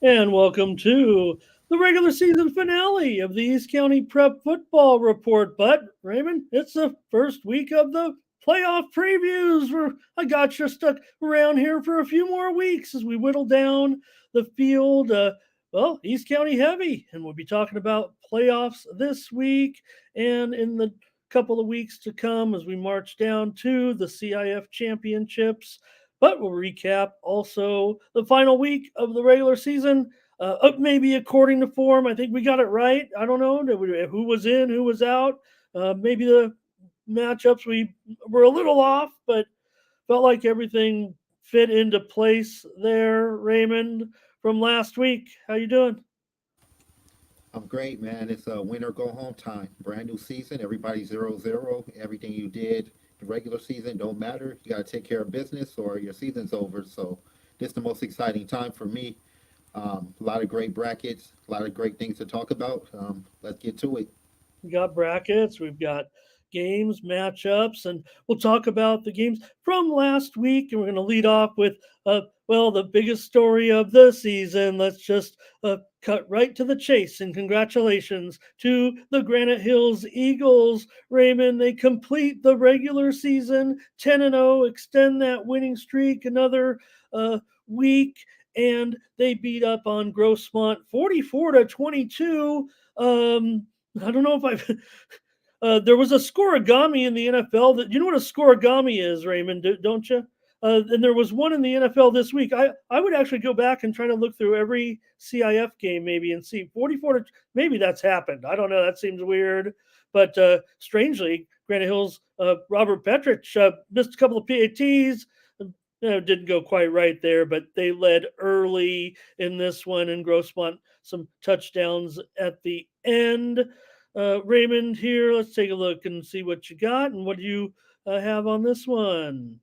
And welcome to the regular season finale of the East County Prep Football Report. But, Raymond, it's the first week of the playoff previews. I got you stuck around here for a few more weeks as we whittle down the field. East County heavy, and we'll be talking about playoffs this week and in the couple of weeks to come as we march down to the CIF championships. But we'll recap also the final week of the regular season. Maybe according to form, I think we got it right. I don't know who was in, who was out. Maybe the matchups we were a little off, but felt like everything fit into place there. Raymond, from last week, how you doing? I'm great, man. It's a winner go home time. Brand new season. Everybody 0-0. Everything you did in regular season don't matter. You got to take care of business or your season's over. So this is the most exciting time for me. A lot of great brackets, a lot of great things to talk about. Let's get to it. We got brackets, we've got games, matchups, and we'll talk about the games from last week. And we're going to lead off with, the biggest story of the season. Let's just cut right to the chase. And congratulations to the Granite Hills Eagles. Raymond, they complete the regular season 10-0, extend that winning streak another week, and they beat up on Grossmont 44-22. I don't know if I've. There was a scoregami in the NFL that you know what a scoregami is, Raymond, don't you? And there was one in the NFL this week. I would actually go back and try to look through every CIF game maybe and see 44 to maybe that's happened. I don't know. That seems weird, but strangely, Granite Hills Robert Petrich missed a couple of PATs. Didn't go quite right there, but they led early in this one, and Grossmont some touchdowns at the end. Raymond, here, let's take a look and see what you got and what do you have on this one.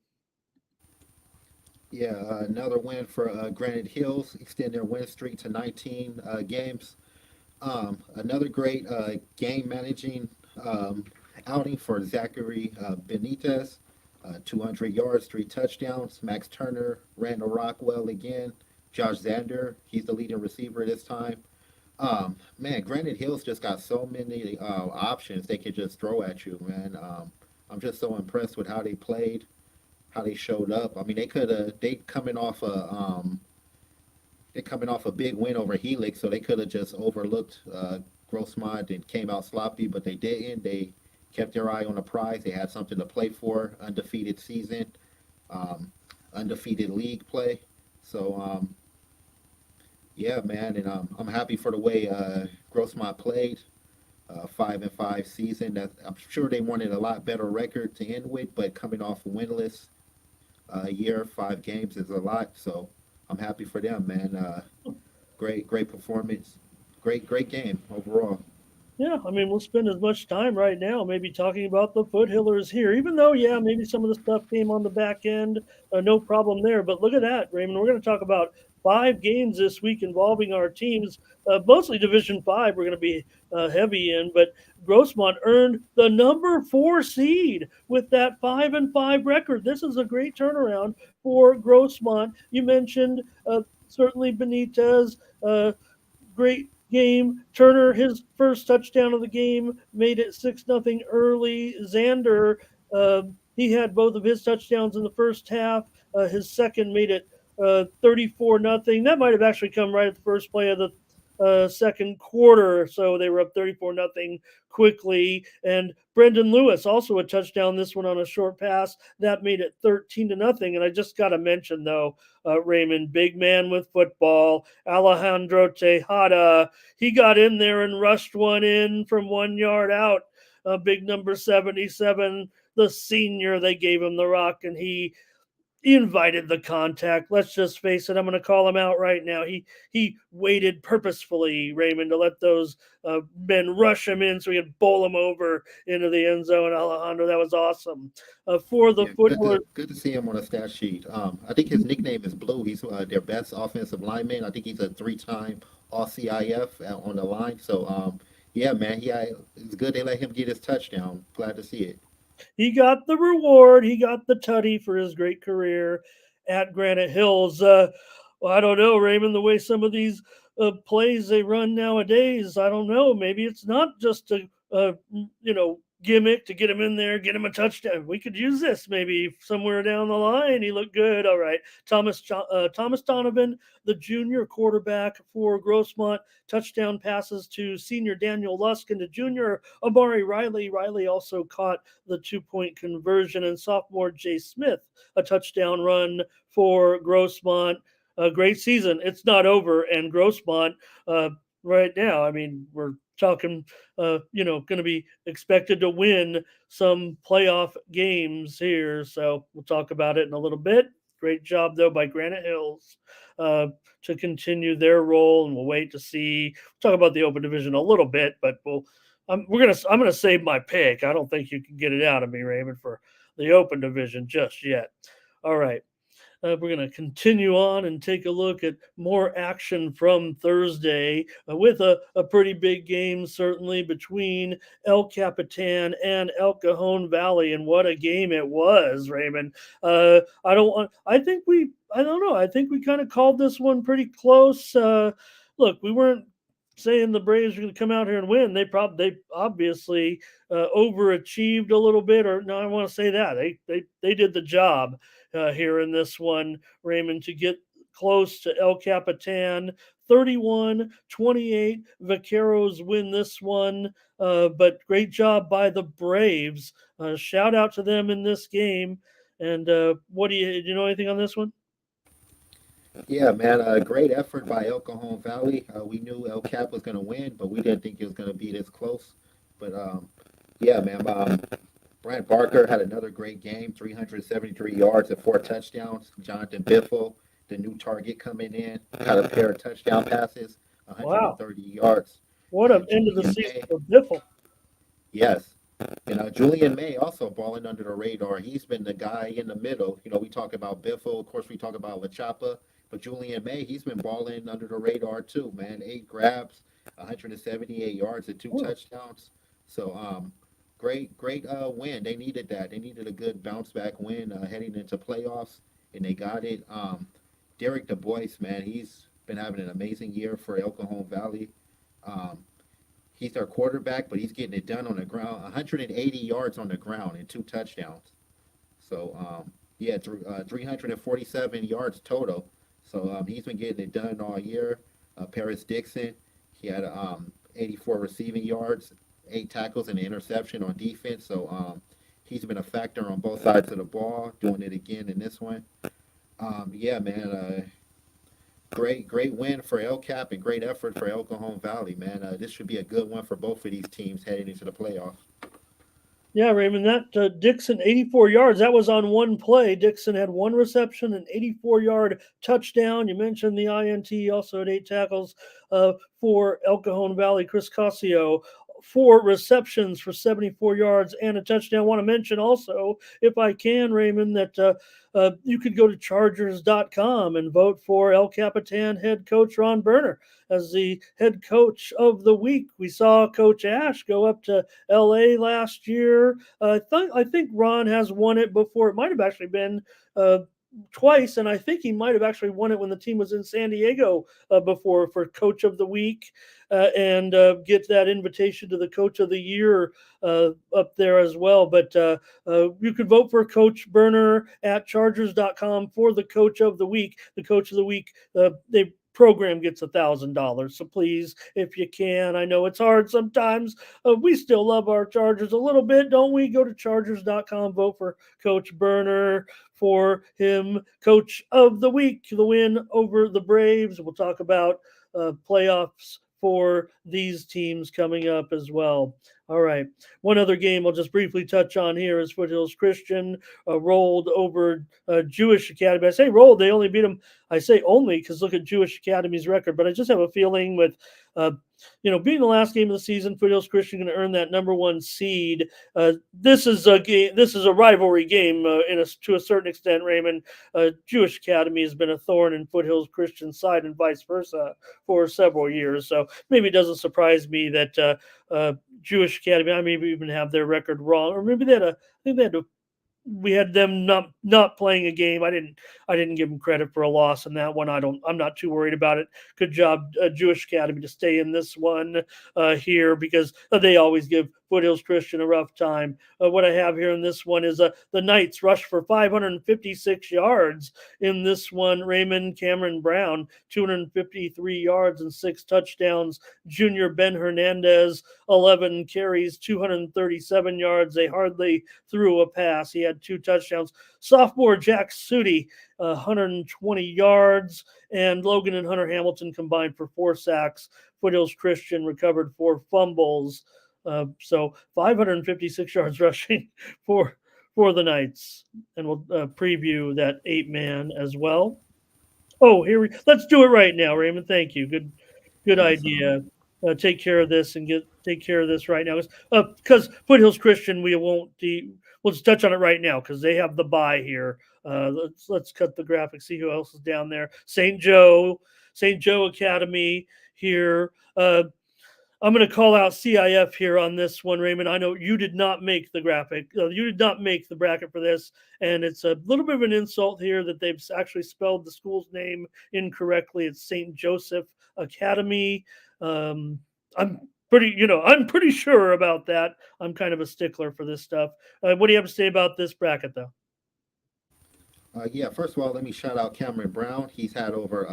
Yeah, another win for Granite Hills, extend their win streak to 19 games. Another great game managing outing for Zachary Benitez. 200 yards, 3 touchdowns. Max Turner, Randall Rockwell again. Josh Zander, he's the leading receiver this time. Man, Granite Hills just got so many options they could just throw at you, man. I'm just so impressed with how they played, how they showed up. I mean, they coming off a big win over Helix, so they could have just overlooked Grossmont and came out sloppy, but they didn't. They kept their eye on the prize. They had something to play for, undefeated season, um, undefeated league play. So yeah, man, and I'm happy for the way Grossmont played. 5-5 season. That I'm sure they wanted a lot better record to end with, but coming off winless year, 5 games is a lot. So I'm happy for them, man. Great performance, great game overall. Yeah, I mean, we'll spend as much time right now maybe talking about the Foothillers here, even though, yeah, maybe some of the stuff came on the back end. No problem there. But look at that, Raymond. We're going to talk about 5 games this week involving our teams, mostly Division 5, we're going to be heavy in. But Grossmont earned the number 4 seed with that 5-5 record. This is a great turnaround for Grossmont. You mentioned certainly Benitez. Great game. Turner, his first touchdown of the game, made it 6-0 early. Xander, he had both of his touchdowns in the first half. His second made it 34-0. That might have actually come right at the first play of the second quarter. So they were up 34-0 quickly. And Brendan Lewis also a touchdown. This one on a short pass that made it 13-0. And I just got to mention though, Raymond, big man with football, Alejandro Tejada. He got in there and rushed one in from 1 yard out. Big number 77, the senior. They gave him the rock, and he invited the contact. Let's just face it. I'm going to call him out right now. He waited purposefully, Raymond, to let those men rush him in so he could bowl him over into the end zone. Alejandro, that was awesome. For the Yeah, football, good to see him on a stat sheet. I think his nickname is Blue. He's their best offensive lineman. I think he's a 3-time All CIF on the line. So yeah, man, it's good they let him get his touchdown. Glad to see it. he got the reward. He got the tutty for his great career at Granite Hills. Well, I don't know, Raymond. The way some of these plays they run nowadays, I don't know. Maybe it's not just a gimmick to get him in there, get him a touchdown. We could use this maybe somewhere down the line. He looked good. All right, Thomas Donovan, the junior quarterback for Grossmont, touchdown passes to senior Daniel Lusk and to junior Amari Riley. Riley also caught the 2-point conversion, and sophomore Jay Smith a touchdown run for Grossmont. A great season. It's not over, and Grossmont right now. I mean, we're talking, going to be expected to win some playoff games here. So we'll talk about it in a little bit. Great job though by Granite Hills uh, to continue their role, and we'll wait to see. We'll talk about the Open Division a little bit, but I'm gonna save my pick. I don't think you can get it out of me, Raymond, for the Open Division just yet. All right. We're going to continue on and take a look at more action from Thursday with a pretty big game, certainly, between El Capitan and El Cajon Valley. And what a game it was, Raymond. I don't know. I think we kind of called this one pretty close. Look, we weren't saying the Braves are going to come out here and win. They obviously overachieved a little bit, or no, I want to say that they did the job here in this one, Raymond, to get close to El Capitan. 31-28. Vaqueros win this one, but great job by the Braves. Shout out to them in this game. And do you know anything on this one? Yeah, man, great effort by El Cajon Valley. We knew El Cap was going to win, but we didn't think it was going to be this close. But yeah, man, Brant Barker had another great game, 373 yards and 4 touchdowns. Jonathan Biffle, the new target coming in, had a pair of touchdown passes, Wow. 130 yards. What an And end of the Julian season May, for Biffle. yes. And Julian May also balling under the radar. He's been the guy in the middle. We talk about Biffle, of course, we talk about La Chapa, but Julian May, he's been balling under the radar too, man. 8 grabs, 178 yards and two Hmm. touchdowns. So, great win. They needed that. They needed a good bounce back win heading into playoffs, and they got it. Derek Du Bois, man, he's been having an amazing year for El Cajon Valley. Um, He's their quarterback, but he's getting it done on the ground. 180 yards on the ground and 2 touchdowns. So, yeah, 347 yards total. So he's been getting it done all year. Paris Dixon, he had 84 receiving yards, 8 tackles, and an interception on defense. So he's been a factor on both sides of the ball, doing it again in this one. Yeah, man, great win for El Cap and great effort for El Cajon Valley, man. This should be a good one for both of these teams heading into the playoffs. Yeah, Raymond, that Dixon 84 yards, that was on one play. Dixon had one reception, an 84-yard touchdown. You mentioned the INT, also had 8 tackles for El Cajon Valley. Chris Casio, 4 receptions for 74 yards and a touchdown. I want to mention also, if I can, Raymond, that you could go to Chargers.com and vote for El Capitan head coach Ron Berner as the head coach of the week. We saw Coach Ash go up to LA last year. I think Ron has won it before. It might have actually been uh, twice, and I think he might have actually won it when the team was in San Diego before for Coach of the Week, and get that invitation to the Coach of the Year up there as well. But you could vote for Coach Berner at Chargers.com for the Coach of the Week. The Coach of the Week, they program gets $1,000. So please, if you can, I know it's hard sometimes. We still love our Chargers a little bit, don't we? Go to Chargers.com, vote for Coach Berner for him Coach of the Week, the win over the Braves. We'll talk about playoffs for these teams coming up as well. All right. One other game I'll just briefly touch on here is Foothills Christian rolled over Jewish Academy. I say rolled, they only beat them. I say only because look at Jewish Academy's record, but I just have a feeling with uh, being the last game of the season, Foothills Christian going to earn that number one seed. This is a game. This is a rivalry game to a certain extent. Raymond, Jewish Academy has been a thorn in Foothills Christian side and vice versa for several years. So maybe it doesn't surprise me that Jewish Academy. I maybe even have their record wrong, or maybe they had a. I think they had a we had them not playing a game. I didn't give them credit for a loss in that one. I'm not too worried about it. Good job, Jewish Academy, to stay in this one here because they always give Foothills Christian a rough time. What I have here in this one is the Knights rush for 556 yards in this one. Raymond Cameron Brown 253 yards and 6 touchdowns. Junior Ben Hernandez 11 carries, 237 yards. They hardly threw a pass. He had 2 touchdowns. Sophomore Jack Sudi, 120 yards, and Logan and Hunter Hamilton combined for 4 sacks. Foothills Christian recovered 4 fumbles. So 556 yards rushing for for the Knights, and we'll preview that 8 man as well. Oh, here we. Let's do it right now, Raymond. Thank you. Good Yes. idea. Take care of this and get take care of this right now. Because Foothills Christian, we'll just touch on it right now because they have the bye here. Let's cut the graphic. See who else is down there. St. Joe Academy here. I'm going to call out CIF here on this one, Raymond. I know you did not make the graphic. You did not make the bracket for this, and it's a little bit of an insult here that they've actually spelled the school's name incorrectly. It's St. Joseph Academy. Um, I'm pretty sure about that. I'm kind of a stickler for this stuff. What do you have to say about this bracket, though? Yeah, first of all, let me shout out Cameron Brown. He's had over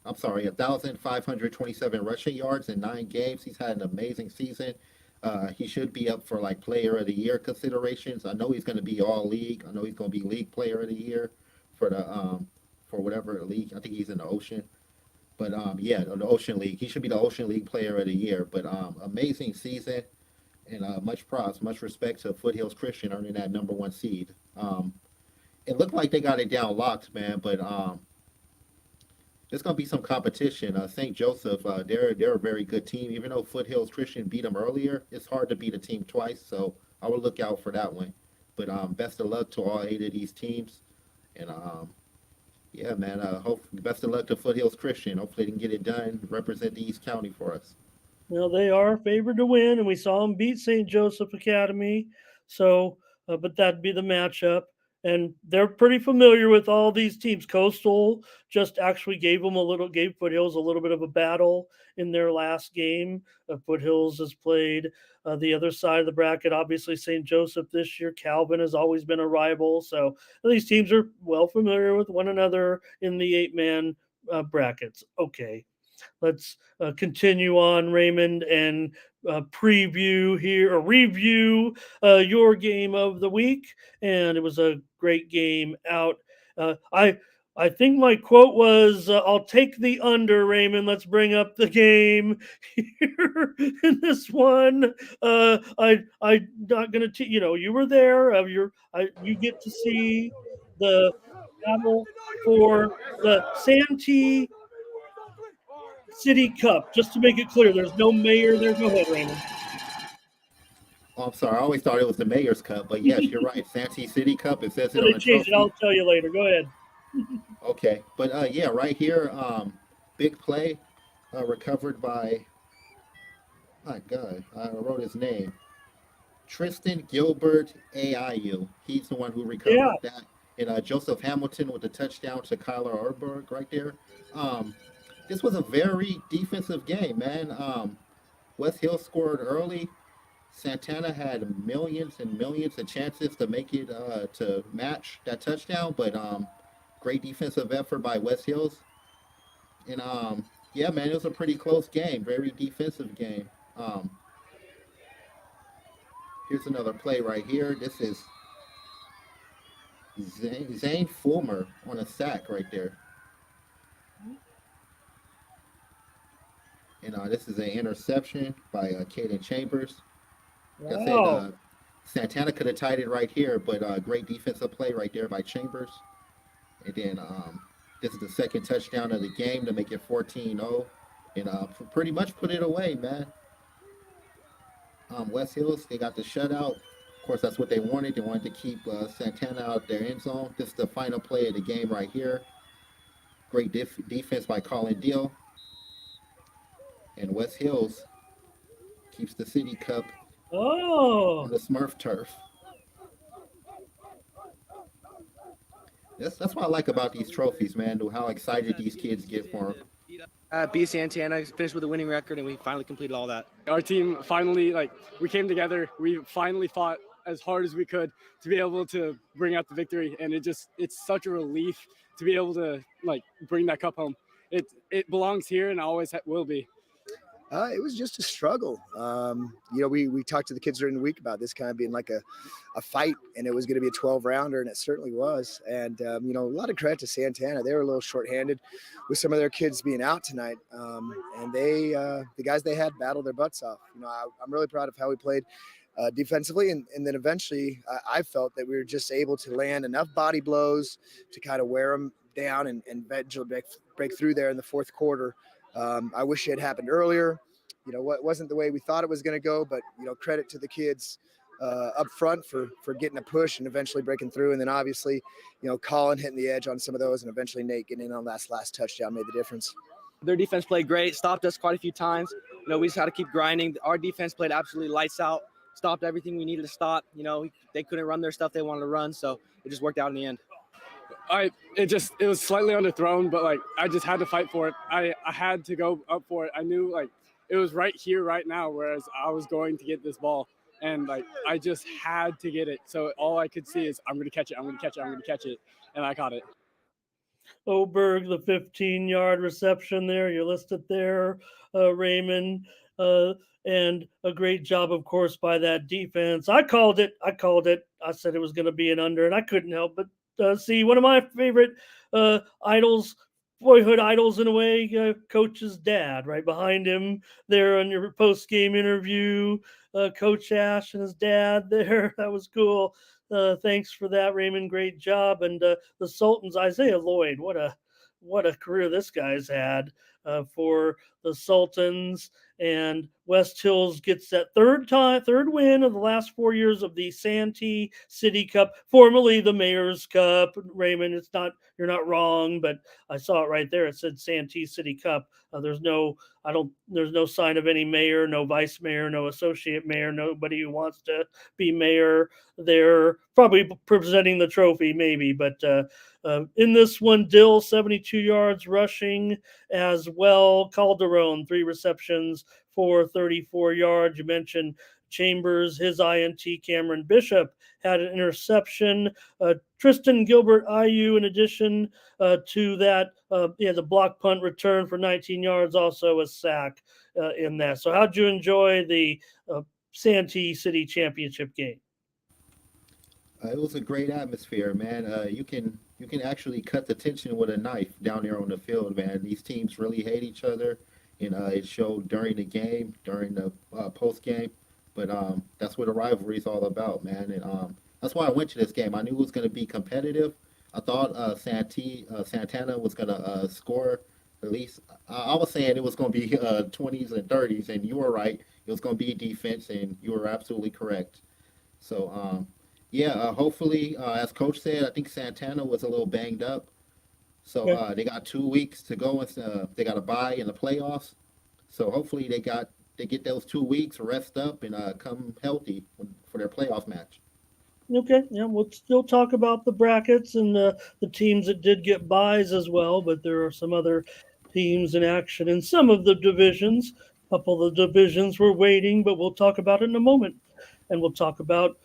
1,527 rushing yards in 9 games. He's had an amazing season. He should be up for like Player of the Year considerations. I know he's going to be All League. I know he's going to be League Player of the Year for the for whatever league. I think he's in the Ocean. But yeah, the Ocean League. He should be the Ocean League Player of the Year. But amazing season and much props, much respect to Foothills Christian earning that number 1 seed. It looked like they got it down locked, man. But there's going to be some competition. St. Joseph, they're a very good team. Even though Foothills Christian beat them earlier, it's hard to beat a team twice. So I will look out for that one. But best of luck to all 8 of these teams. And yeah, man. Hope best of luck to Foothills Christian. Hopefully they can get it done. Represent the East County for us. Well, they are favored to win, and we saw them beat St. Joseph Academy. So, but that'd be the matchup. And they're pretty familiar with all these teams. Coastal just actually gave Foothills a little bit of a battle in their last game. Foothills has played the other side of the bracket. Obviously, St. Joseph this year. Calvin has always been a rival. So these teams are well familiar with one another in the 8 man brackets. Okay, let's continue on, Raymond, and preview here or review your game of the week. And it was a great game out. I think my quote was, "I'll take the under, Raymond. Let's bring up the game here in this one." I'm not gonna, you were there. You get to see the battle for the Santee City Cup. Just to make it clear, there's no mayor there. Go ahead, Raymond. Oh, I'm sorry. I always thought it was the Mayor's Cup. But yes, you're right. Santee City Cup. It says So it on they the changed it. trophy. I'll tell you later. Go ahead. Okay. But yeah, right here, big play recovered by, my God, I wrote his name. Tristan Gilbert AIU. He's the one who Yeah. recovered that. And Joseph Hamilton with the touchdown to Kyler Orberg right there. Um, this was a very defensive game, man. West Hill scored early. Santana had millions and millions of chances to make it to match that touchdown, but great defensive effort by West Hills. And yeah, man, it was a pretty close game, very defensive game. Um, Here's another play right here. This is Zane Fulmer on a sack right there. And this is an interception by Caden Chambers. Like I said, Wow. Santana could have tied it right here, but great defensive play right there by Chambers. And then this is the second touchdown of the game to make it 14-0. And pretty much put it away, man. West Hills, they got the shutout. Of course, that's what they wanted. They wanted to keep Santana out their end zone. This is the final play of the game right here. Great defense by Colin Deal. And West Hills keeps the City Cup on Oh. the Smurf turf. That's what I like about these trophies, man. How excited these kids get for them. Beat Santana, finished with a winning record, and we finally completed all that. Our team finally, like, we came together. We finally fought as hard as we could to be able to bring out the victory, and it's such a relief to be able to like bring that cup home. It belongs here and always will be. It was just a struggle. We talked to the kids during the week about this kind of being like a fight, and it was going to be a 12 rounder, and it certainly was. And, a lot of credit to Santana. They were a little shorthanded with some of their kids being out tonight. And the guys they had battled their butts off. I'm really proud of how we played defensively. And then eventually I felt that we were just able to land enough body blows to kind of wear them down and eventually break through there in the fourth quarter. I wish it had happened earlier. What wasn't the way we thought it was going to go, but credit to the kids up front for getting a push and eventually breaking through. And then obviously, Colin hitting the edge on some of those, and eventually Nate getting in on that last touchdown made the difference. Their defense played great, stopped us quite a few times. We just had to keep grinding. Our defense played absolutely lights out, stopped everything we needed to stop. They couldn't run their stuff they wanted to run, so it just worked out in the end. It was slightly underthrown, but like I just had to fight for it. I had to go up for it. I knew like it was right here, right now, whereas I was going to get this ball. And like I just had to get it. So all I could see is I'm gonna catch it, I'm gonna catch it, I'm gonna catch it. And I caught it. Oberg, the 15-yard reception there. You listed there, Raymond. Uh, and a great job, of course, by that defense. I called it. I said it was going to be an under, and I couldn't help but see one of my favorite idols, boyhood idols in a way, Coach's dad, right behind him there on your post game interview. Coach Ash and his dad there. That was cool. Thanks for that, Raymond. Great job. And the Sultans, Isaiah Lloyd. What a career this guy's had for the Sultans. And West Hills gets that third win of the last 4 years of the Santee City Cup, formerly the Mayor's Cup. Raymond, you're not wrong, but I saw it right there. It said Santee City Cup. There's no sign of any mayor, no vice mayor, no associate mayor, nobody who wants to be mayor. They're probably presenting the trophy, maybe, but in this one, Dill 72 yards rushing as well. Calderon 3 receptions for 34 yards. You mentioned Chambers, his INT. Cameron Bishop had an interception. Tristan Gilbert IU, in addition to that, the block punt return for 19 yards, also a sack in that. So, how'd you enjoy the Santee City Championship game? It was a great atmosphere, man. You can actually cut the tension with a knife down there on the field, man. These teams really hate each other, and it showed during the game, during the post game. But that's what a rivalry is all about, man. And that's why I went to this game. I knew it was going to be competitive. I thought Santana was going to score at least. I was saying it was going to be 20s and 30s, and you were right. It was going to be defense, and you were absolutely correct. So, yeah, hopefully, as Coach said, I think Santana was a little banged up. So Okay. they got 2 weeks to go, and they got a bye in the playoffs. So hopefully they get those 2 weeks, rest up, and come healthy for their playoff match. Okay, yeah, we'll still talk about the brackets and the teams that did get buys as well, but there are some other teams in action in some of the divisions. A couple of the divisions were waiting, but we'll talk about it in a moment. And we'll talk about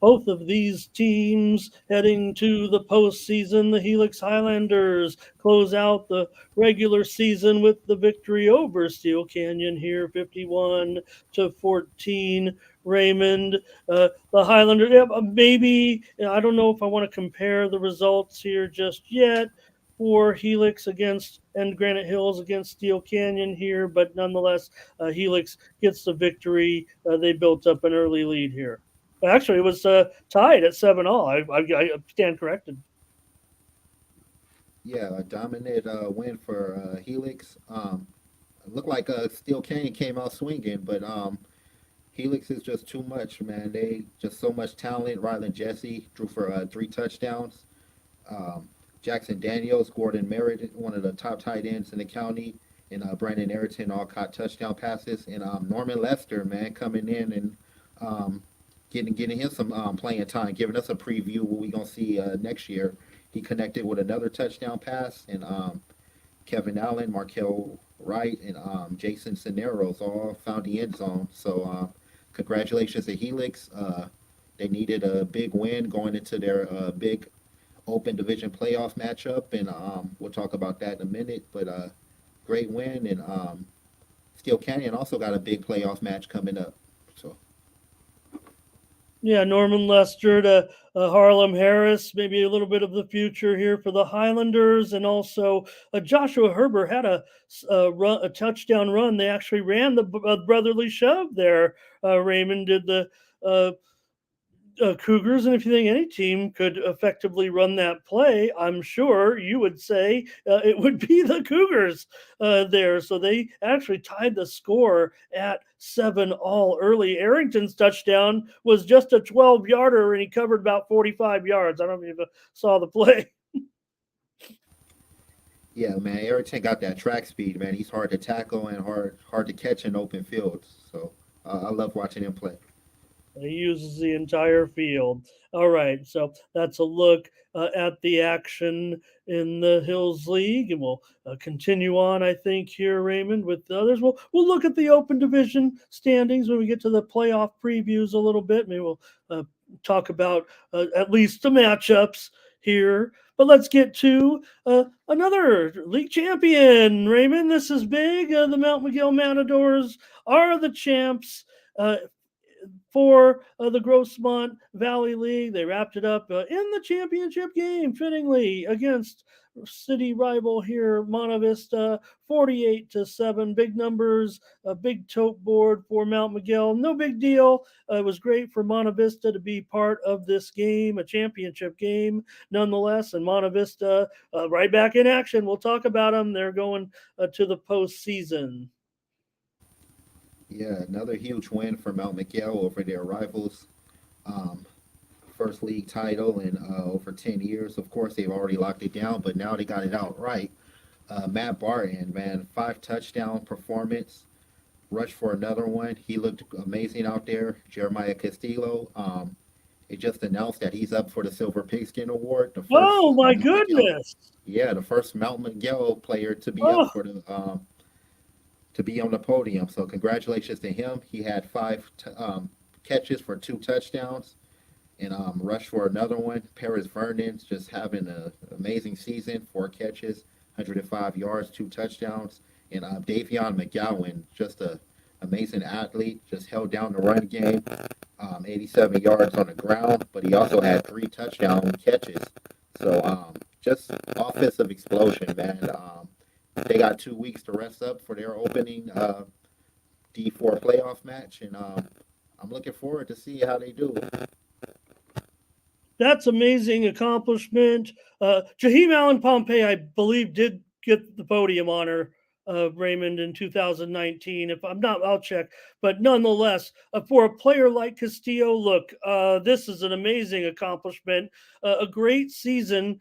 both of these teams heading to the postseason. The Helix Highlanders close out the regular season with the victory over Steel Canyon here, 51-14. Raymond, the Highlanders. Yeah, maybe I don't know if I want to compare the results here just yet for Helix against and Granite Hills against Steel Canyon here, but nonetheless, Helix gets the victory. They built up an early lead here. Actually, it was tied at 7-all. I stand corrected. Yeah, a dominant win for Helix. It looked like Steel Canyon came out swinging, but Helix is just too much, man. They just so much talent. Ryland Jesse drew for 3 touchdowns. Um, Jackson Daniels, Gordon Merritt, one of the top tight ends in the county, and Brandon Ayrton all caught touchdown passes. And Norman Lester, man, coming in and um, getting him some playing time, giving us a preview of what we gonna see next year He connected with another touchdown pass, and Kevin Allen, Markel Wright, and Jason Cineros all found the end zone. So congratulations to Helix. They needed a big win going into their big open division playoff matchup, and we'll talk about that in a minute. But great win, and Steel Canyon also got a big playoff match coming up. So Yeah, Norman Lester to Harlem Harris, maybe a little bit of the future here for the Highlanders, and also Joshua Herbert had a touchdown run. They actually ran the brotherly shove there. Raymond did the uh, Cougars, and if you think any team could effectively run that play, I'm sure you would say it would be the Cougars there. So they actually tied the score at 7-all early. Arrington's touchdown was just a 12-yarder, and he covered about 45 yards. I don't know if you saw the play. yeah, man, Erickson got that track speed, man. He's hard to tackle and hard to catch in open fields. So I love watching him play. He uses the entire field. All right, so that's a look at the action in the Hills League, and we'll continue on. I think here, Raymond, with the others. We'll look at the Open Division standings when we get to the playoff previews a little bit. Maybe we'll talk about at least the matchups here. But let's get to another league champion, Raymond. This is big. The Mount Miguel Matadors are the champs. For the Grossmont Valley League. They wrapped it up in the championship game, fittingly, against city rival here, Monta Vista, 48-7. Big numbers, a big tote board for Mount Miguel. No big deal. It was great for Monta Vista to be part of this game, a championship game, nonetheless. And Monta Vista right back in action. We'll talk about them. They're going to the postseason. Yeah, another huge win for Mount Miguel over their rivals. Um, First league title in over 10 years. Of course, they've already locked it down, but now they got it out right. Matt Barton, man, 5 touchdown performance, rushed for another one. He looked amazing out there. Jeremiah Castillo, it just announced that he's up for the Silver Pigskin Award. The first Oh, my Mount Miguel, goodness. yeah, the first Mount Miguel player to be up Oh, for the to be on the podium. So congratulations to him. He had catches for 2 touchdowns and rushed for another one. Paris Vernon's just having an amazing season, 4 catches, 105 yards, 2 touchdowns. And Davion McGowan, just an amazing athlete, just held down the run game, 87 yards on the ground, but he also had 3 touchdown catches. So just offensive explosion, man. They got 2 weeks to rest up for their opening D4 playoff match, and I'm looking forward to see how they do. that's amazing accomplishment. Jaheim Allen Pompey, I believe, did get the podium honor, Raymond, in 2019. If I'm not, I'll check. But nonetheless, for a player like Castillo, look, this is an amazing accomplishment, a great season.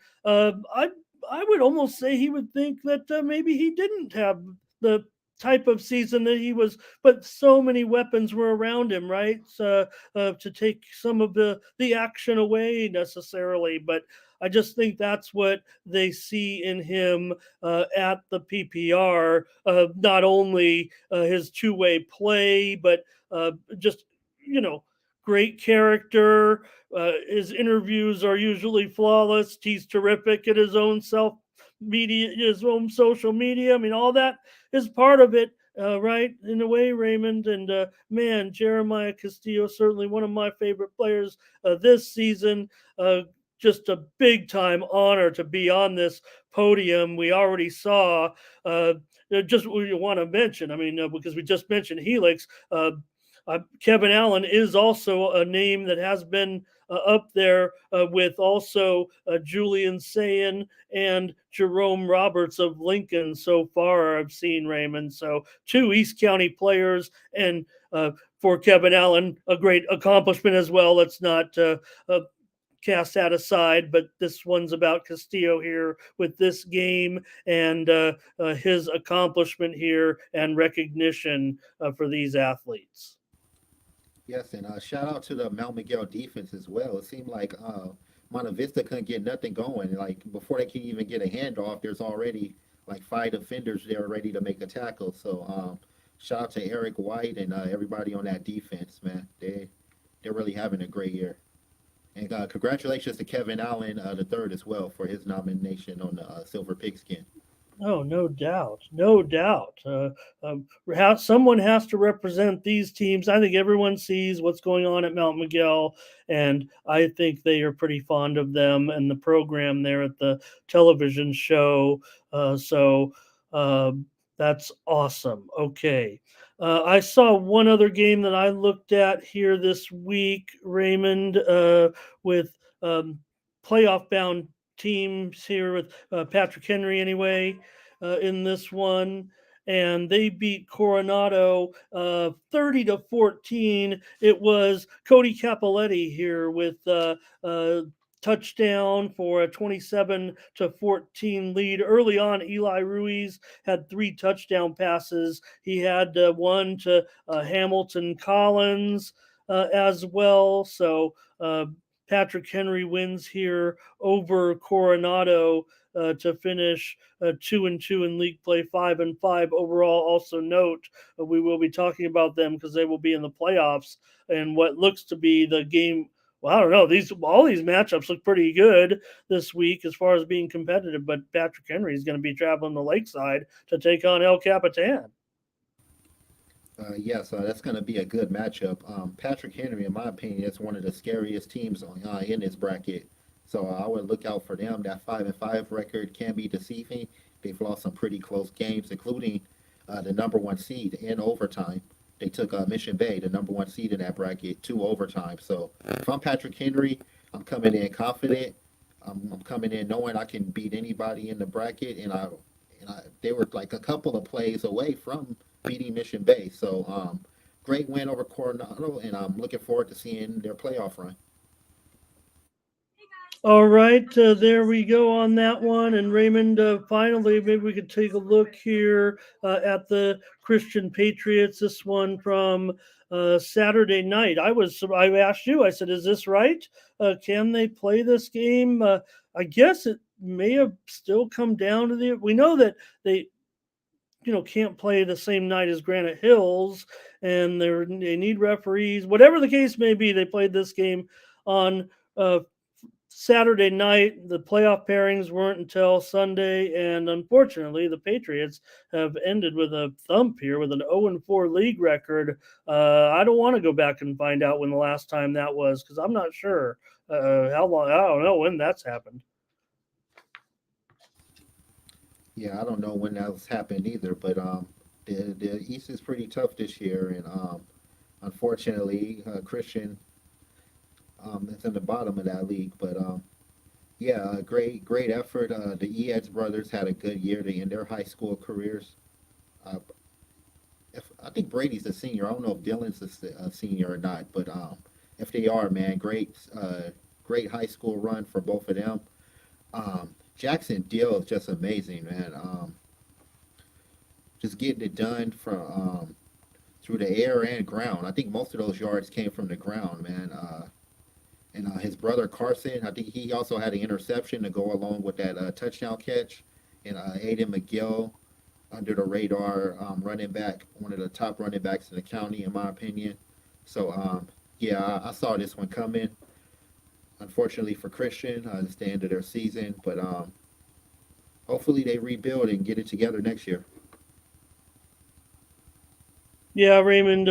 I would almost say he would think that maybe he didn't have the type of season that he was, but so many weapons were around him, right? To take some of the action away necessarily, but I just think that's what they see in him at the PPR. Not only his two-way play, but just you know, great character. His interviews are usually flawless. He's terrific at his own his own social media. I mean, all that is part of it, right? In a way, Raymond. And man, Jeremiah Castillo, certainly one of my favorite players this season. Just a big time honor to be on this podium. We already saw, just we want to mention, I mean, because we just mentioned Helix. Kevin Allen is also a name that has been up there with also Julian Sayin and Jerome Roberts of Lincoln so far, I've seen, Raymond. So 2 East County players, and for Kevin Allen, a great accomplishment as well. Let's not cast that aside, but this one's about Castillo here with this game and his accomplishment here and recognition for these athletes. Yes, and shout out to the Mount Miguel defense as well. It seemed like Monta Vista couldn't get nothing going. Like before they can even get a handoff, there's already like five defenders there ready to make a tackle. So shout out to Eric White and everybody on that defense, man. They're really having a great year. And congratulations to Kevin Allen the third as well for his nomination on the Silver Pigskin. Oh, no doubt, no doubt. Someone has to represent these teams. I think everyone sees what's going on at Mount Miguel, and I think they are pretty fond of them and the program there at the television show. So that's awesome. Okay. I saw one other game that I looked at here this week, Raymond, with playoff bound teams here with Patrick Henry anyway in this one. And they beat Coronado 30-14. It was Cody Capoletti here with touchdown for a 27-14 lead. Early on, Eli Ruiz had 3 touchdown passes. He had one to Hamilton Collins as well. So Patrick Henry wins here over Coronado to finish 2-2 in league play, 5-5 overall. Also note we will be talking about them because they will be in the playoffs and what looks to be the game. Well, I don't know. All these matchups look pretty good this week as far as being competitive, but Patrick Henry is going to be traveling the lakeside to take on El Capitan. Yeah, so that's going to be a good matchup. Patrick Henry, in my opinion, is one of the scariest teams in this bracket. So I would look out for them. That 5-5 record can be deceiving. They've lost some pretty close games, including the number one seed in overtime. They took Mission Bay, the number one seed in that bracket, to overtime. So if I'm Patrick Henry, I'm coming in confident. I'm coming in knowing I can beat anybody in the bracket, they were like a couple of plays away from beating Mission Bay. So great win over Coronado, and I'm looking forward to seeing their playoff run. All right, there we go on that one. And Raymond, finally, maybe we could take a look here at the Christian Patriots. This one from Saturday night. I asked you. I said, "Is this right? Can they play this game?" I guess it may have still come down to the. We know that they can't play the same night as Granite Hills, and they need referees. Whatever the case may be, they played this game on Saturday night. The playoff pairings weren't until Sunday, and unfortunately, the Patriots have ended with a thump here with an 0-4 league record. I don't want to go back and find out when the last time that was because I'm not sure how long. I don't know when that's happened. Yeah, I don't know when that's happened either, but the East is pretty tough this year, and unfortunately, Christian is in the bottom of that league. But yeah, great effort. The Eads brothers had a good year to end their high school careers. Uh, I think Brady's a senior. I don't know if Dylan's a senior or not, but if they are, man, great high school run for both of them. Jackson Deal is just amazing, man. Just getting it done from through the air and ground. I think most of those yards came from the ground, man. And his brother Carson, I think he also had an interception to go along with that touchdown catch. And Aiden McGill, under the radar running back, one of the top running backs in the county, in my opinion. So, yeah, I saw this one coming. Unfortunately for Christian, it's the end of their season, but hopefully they rebuild and get it together next year. Yeah, Raymond,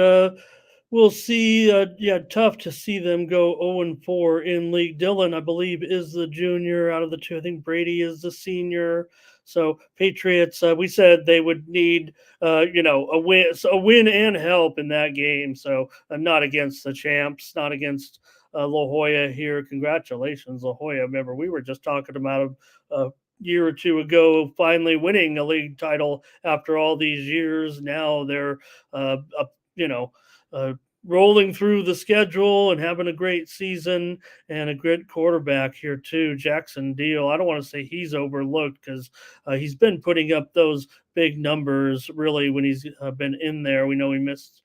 we'll see. Yeah, tough to see them go 0-4 in league. Dylan, I believe, is the junior out of the two. I think Brady is the senior. So Patriots, we said they would need, a win and help in that game. So not against the champs, not against La Jolla here. Congratulations, La Jolla. Remember, we were just talking about a year or two ago finally winning a league title after all these years. Now they're, up, rolling through the schedule and having a great season and a great quarterback here too, Jackson Deal. I don't want to say he's overlooked because he's been putting up those big numbers really when he's been in there. We know he missed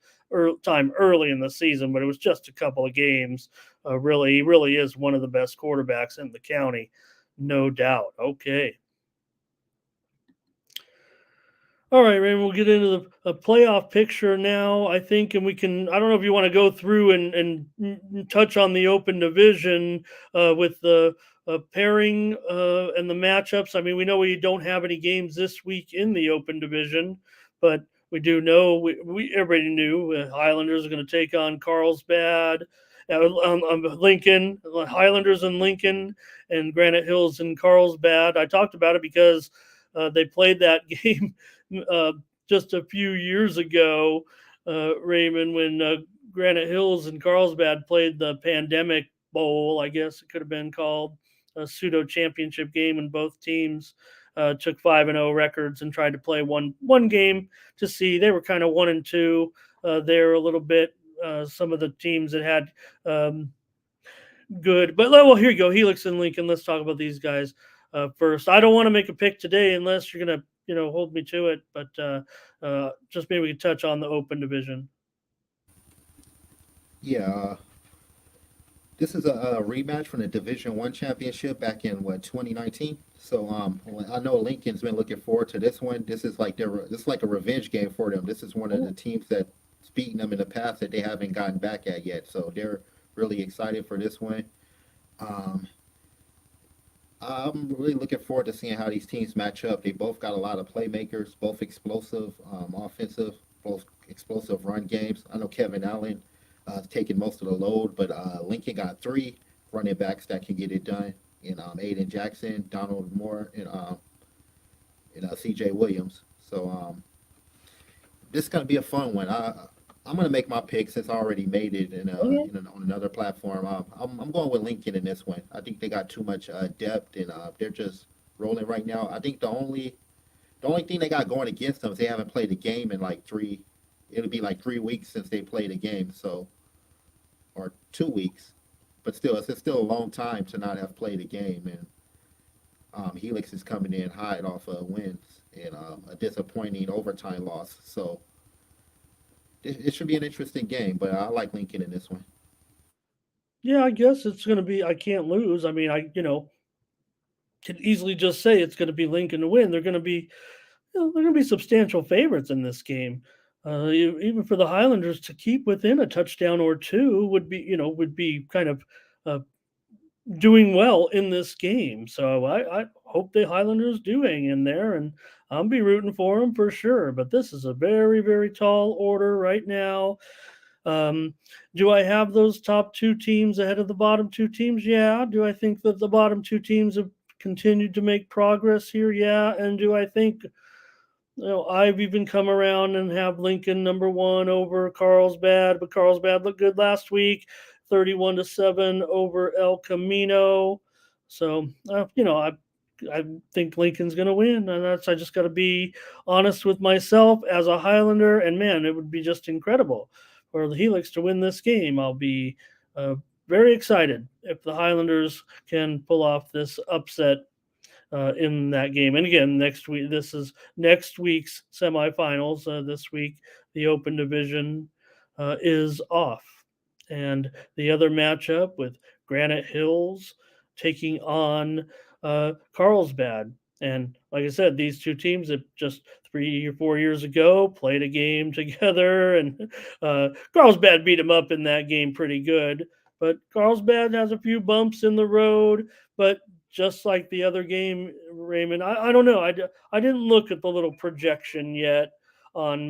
time early in the season, but it was just a couple of games. He really is one of the best quarterbacks in the county, no doubt. Okay. All right, Raymond, we'll get into the playoff picture now, I think, and we can. I don't know if you want to go through and touch on the open division with the pairing and the matchups. I mean, we know we don't have any games this week in the open division, but we do know we everybody knew Highlanders are going to take on Carlsbad, Lincoln, Highlanders and Lincoln, and Granite Hills and Carlsbad. I talked about it because they played that game uh, just a few years ago, Raymond, when Granite Hills and Carlsbad played the Pandemic Bowl, I guess it could have been called a pseudo championship game, and both teams took 5-0 records and tried to play one game to see. They were kind of 1-2 there a little bit. Some of the teams that had good, but well, here you go, Helix and Lincoln. Let's talk about these guys first. I don't want to make a pick today unless you're gonna hold me to it, but just maybe we could touch on the open division. Yeah, this is a rematch from the Division One championship back in what 2019. So I know Lincoln's been looking forward to this one. This is like a revenge game for them. This is one of the teams that's beaten them in the past that they haven't gotten back at yet. So they're really excited for this one. Um, I'm really looking forward to seeing how these teams match up. They both got a lot of playmakers, both explosive, offensive, both explosive run games. I know Kevin Allen taking most of the load, but Lincoln got three running backs that can get it done. In Aiden Jackson, Donald Moore, and C.J. Williams. So this is gonna be a fun one. I'm gonna make my pick since I already made it Okay. on another platform. I'm going with Lincoln in this one. I think they got too much depth and they're just rolling right now. I think the only thing they got going against them is they haven't played a game in like three. It'll be like 3 weeks since they played a game, so or 2 weeks. But still, it's still a long time to not have played a game, and Helix is coming in hot off of wins and a disappointing overtime loss. So it should be an interesting game, but I like Lincoln in this one. Yeah, I guess it's going to be. I can't lose. I mean, I can easily just say it's going to be Lincoln to win. They're going to be they're going to be substantial favorites in this game. Even for the Highlanders to keep within a touchdown or two would be kind of uh, doing well in this game. So I hope the Highlanders do hang in there, and I'll be rooting for them for sure. But this is a very, very tall order right now. Um, do I have those top two teams ahead of the bottom two teams? Yeah. Do I think that the bottom two teams have continued to make progress here? Yeah. And do I think I've even come around and have Lincoln number one over Carlsbad, but Carlsbad looked good last week, 31-7 over El Camino. So I think Lincoln's going to win, and I just got to be honest with myself as a Highlander. And man, it would be just incredible for the Helix to win this game. I'll be very excited if the Highlanders can pull off this upset in that game. And again, next week, this is next week's semifinals. This week, the Open Division is off. And the other matchup with Granite Hills taking on Carlsbad. And like I said, these two teams that just 3 or 4 years ago played a game together, and Carlsbad beat them up in that game pretty good. But Carlsbad has a few bumps in the road, but just like the other game, Raymond. I don't know. I didn't look at the little projection yet on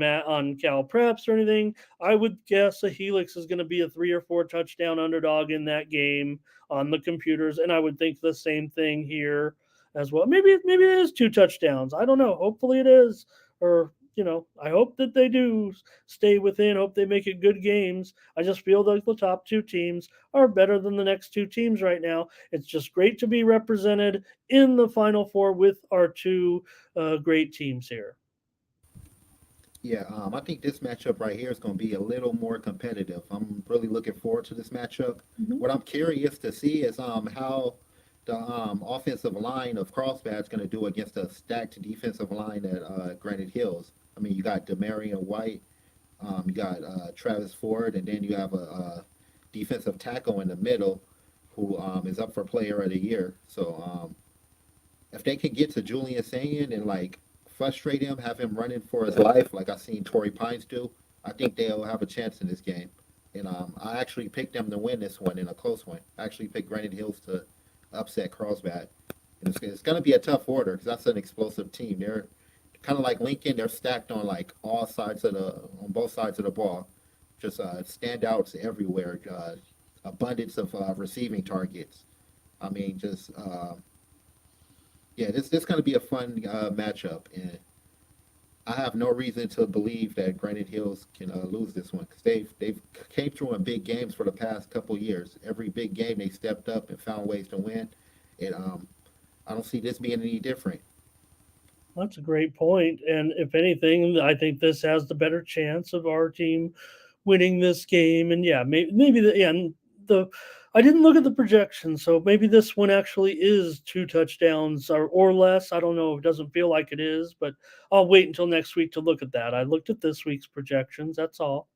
Cal Preps or anything. I would guess a Helix is going to be a 3 or 4 touchdown underdog in that game on the computers, and I would think the same thing here as well. Maybe it is 2 touchdowns. I don't know. Hopefully it is, or I hope that they do stay within. Hope they make it good games. I just feel like the top two teams are better than the next two teams right now. It's just great to be represented in the Final Four with our two great teams here. Yeah, I think this matchup right here is going to be a little more competitive. I'm really looking forward to this matchup. Mhm. What I'm curious to see is how the offensive line of Carlsbad is going to do against a stacked defensive line at Granite Hills. I mean, you got Demarion White, You got Travis Ford, and then you have a defensive tackle in the middle who is up for Player of the Year. So if they can get to Julian Singing and like frustrate him, have him running for his life, like I seen Torrey Pines do, I think they'll have a chance in this game. And I actually picked them to win this one in a close one. I actually picked Granite Hills to upset Carlsbad. And it's going to be a tough order because that's an explosive team. They're kind of like Lincoln. They're stacked on like on both sides of the ball. Just standouts everywhere. Abundance of receiving targets. I mean, just yeah, this going to be a fun matchup, and I have no reason to believe that Granite Hills can lose this one because they've came through in big games for the past couple years. Every big game they stepped up and found ways to win, and I don't see this being any different. That's a great point. And if anything, I think this has the better chance of our team winning this game. And yeah, maybe the yeah, and the I didn't look at the projection, so maybe this one actually is two touchdowns or less. I don't know. It doesn't feel like it is, but I'll wait until next week to look at that. I looked at this week's projections. That's all.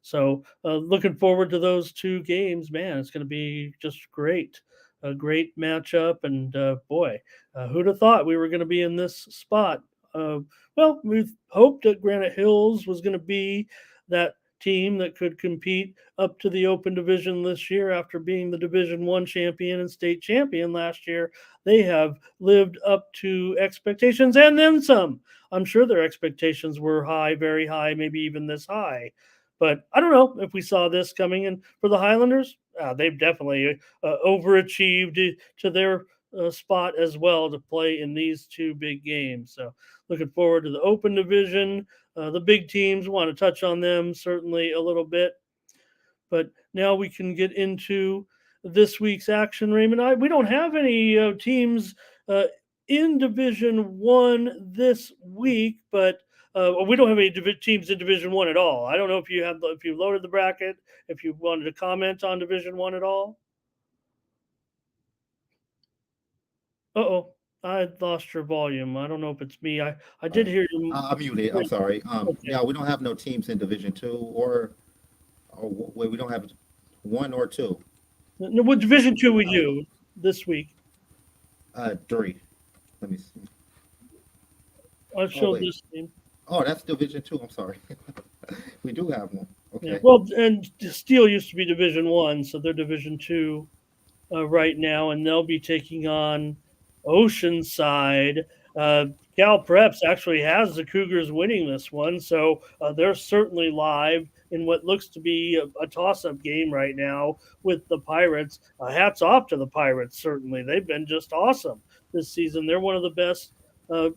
So looking forward to those two games, man. It's going to be just great, a great matchup. And boy, who'd have thought we were going to be in this spot? Uh, well, we hoped that Granite Hills was going to be that team that could compete up to the Open Division this year after being the Division One champion and state champion last year. They have lived up to expectations and then some. I'm sure their expectations were high, very high, maybe even this high. But I don't know if we saw this coming in for the Highlanders. They've definitely overachieved to their spot as well to play in these two big games. So looking forward to the Open Division. The big teams want to touch on them certainly a little bit, but now we can get into this week's action. Raymond, we don't have any teams uh, in Division One this week, but we don't have any teams in Division One at all. I don't know if if you loaded the bracket, if you wanted to comment on Division One at all. Oh, I lost your volume. I don't know if it's me. I All did right, hear you. I'm muted. I'm sorry. Okay. Yeah, we don't have no teams in Division Two or wait, we don't have one or two. No, what Division Two we Uh, do this week? three. Let me see. I'll Oh show wait. this team. Oh, that's Division Two. I'm sorry. We do have one. Yeah, Okay. well, and Steel used to be Division One, so they're Division Two right now, and they'll be taking on Oceanside. Uh, Cal Preps actually has the Cougars winning this one, so they're certainly live in what looks to be a toss-up game right now with the Pirates. Hats off to the Pirates. Certainly, they've been just awesome this season. They're one of the best,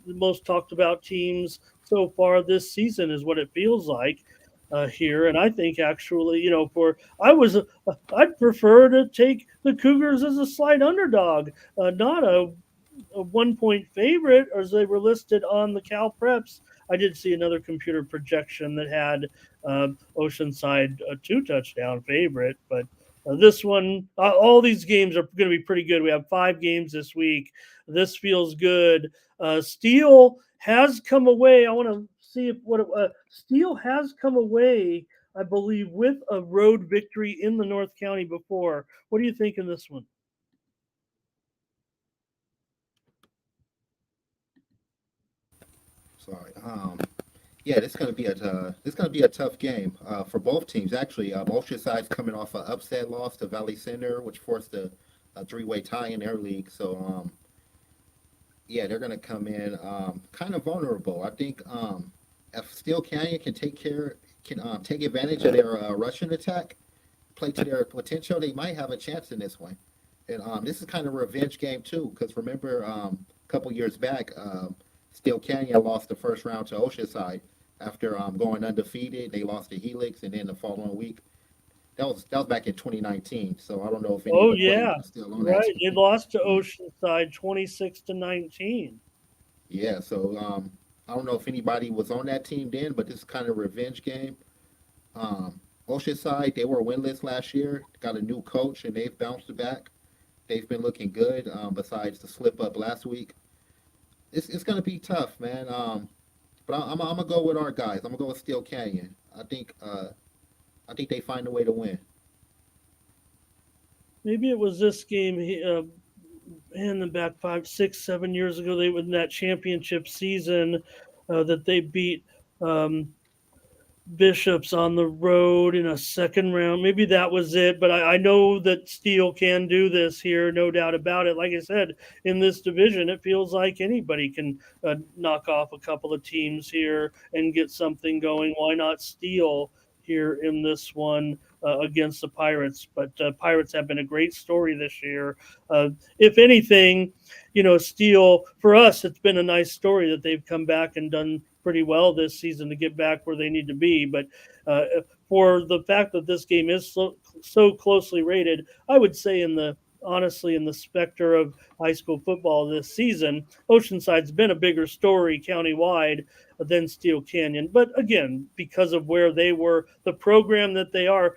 most talked about teams so far this season, is what it feels like here. And I think actually, for I'd prefer to take the Cougars as a slight underdog, not a 1 point favorite as they were listed on the Cal Preps. I did see another computer projection that had Oceanside a two touchdown favorite, but this one, all these games are going to be pretty good. We have 5 games this week. This feels good. Steel has come away. I want to see if what Steel has come away, I believe, with a road victory in the North County before. What do you think in this one? Sorry. Yeah, this gonna be a tough game for both teams. Actually, Oceanside's coming off an upset loss to Valley Center, which forced a three-way tie in their league. So yeah, they're gonna come in kind of vulnerable. I think if Steel Canyon can take advantage of their Russian attack, play to their potential, they might have a chance in this one. And this is kind of a revenge game too, because remember a couple years back, Steel Canyon lost the first round to Oceanside after going undefeated. They lost to Helix, and then the following week, that was back in 2019. So I don't know if any of Oh the players yeah, are still on that right. They team. lost to Mm. Oceanside 26-19. Yeah, so I don't know if anybody was on that team then, but this is kind of a revenge game. Oceanside, they were winless last year, got a new coach, and they've bounced back. They've been looking good, besides the slip up last week. It's going to be tough, man. But I'm gonna go with our guys. I'm gonna go with Steel Canyon. I think they find a way to win. Maybe it was this game. In the back 5, 6, 7 years ago, they were in that championship season that they beat um, Bishops on the road in a second round. Maybe that was it, but I know that Steele can do this here, no doubt about it. Like I said, in this division, it feels like anybody can knock off a couple of teams here and get something going. Why not Steele here in this one against the Pirates? But Pirates have been a great story this year. If anything, Steele, for us, it's been a nice story that they've come back and done pretty well this season to get back where they need to be. But for the fact that this game is so closely rated, I would say honestly in the specter of high school football this season, Oceanside's been a bigger story countywide than Steel Canyon. But again, because of where they were, the program that they are,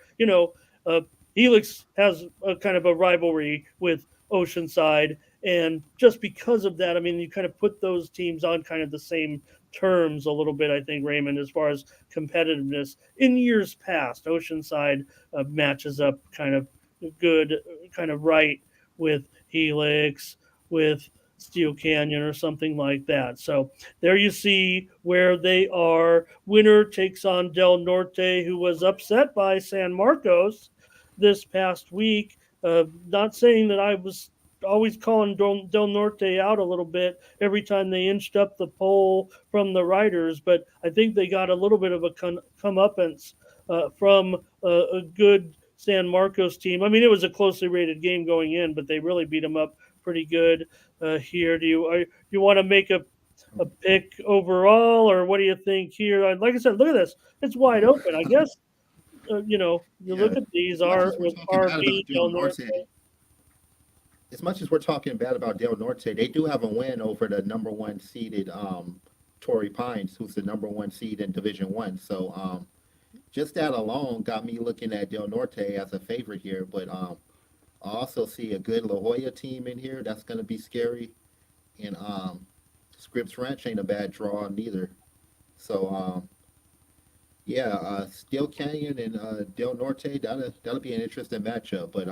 uh, Helix has a kind of a rivalry with Oceanside. And just because of that, I mean, you kind of put those teams on kind of the same terms a little bit, I think, Raymond, as far as competitiveness. In years past, Oceanside matches up kind of good, kind of right with Helix, with Steel Canyon, or something like that. So there you see where they are. Winner takes on Del Norte, who was upset by San Marcos this past week. Not saying that I was always calling Del Norte out a little bit every time they inched up the poll from the writers, but I think they got a little bit of a comeuppance from a good San Marcos team. I mean, it was a closely rated game going in, but they really beat them up pretty good here. Do you want to make a pick overall, or what do you think here? Like I said, look at this; it's wide open. I guess you Yeah. look at these As much are as we're with talking bad RB about Del Del Norte. Norte, as much as we're talking bad about Del Norte, they do have a win over the number one seeded Torrey Pines, who's the number one seed in Division One. So just that alone got me looking at Del Norte as a favorite here. But I also see a good La Jolla team in here that's going to be scary, and Scripps Ranch ain't a bad draw neither. So yeah, Steel Canyon and Del Norte, that'll be an interesting matchup. But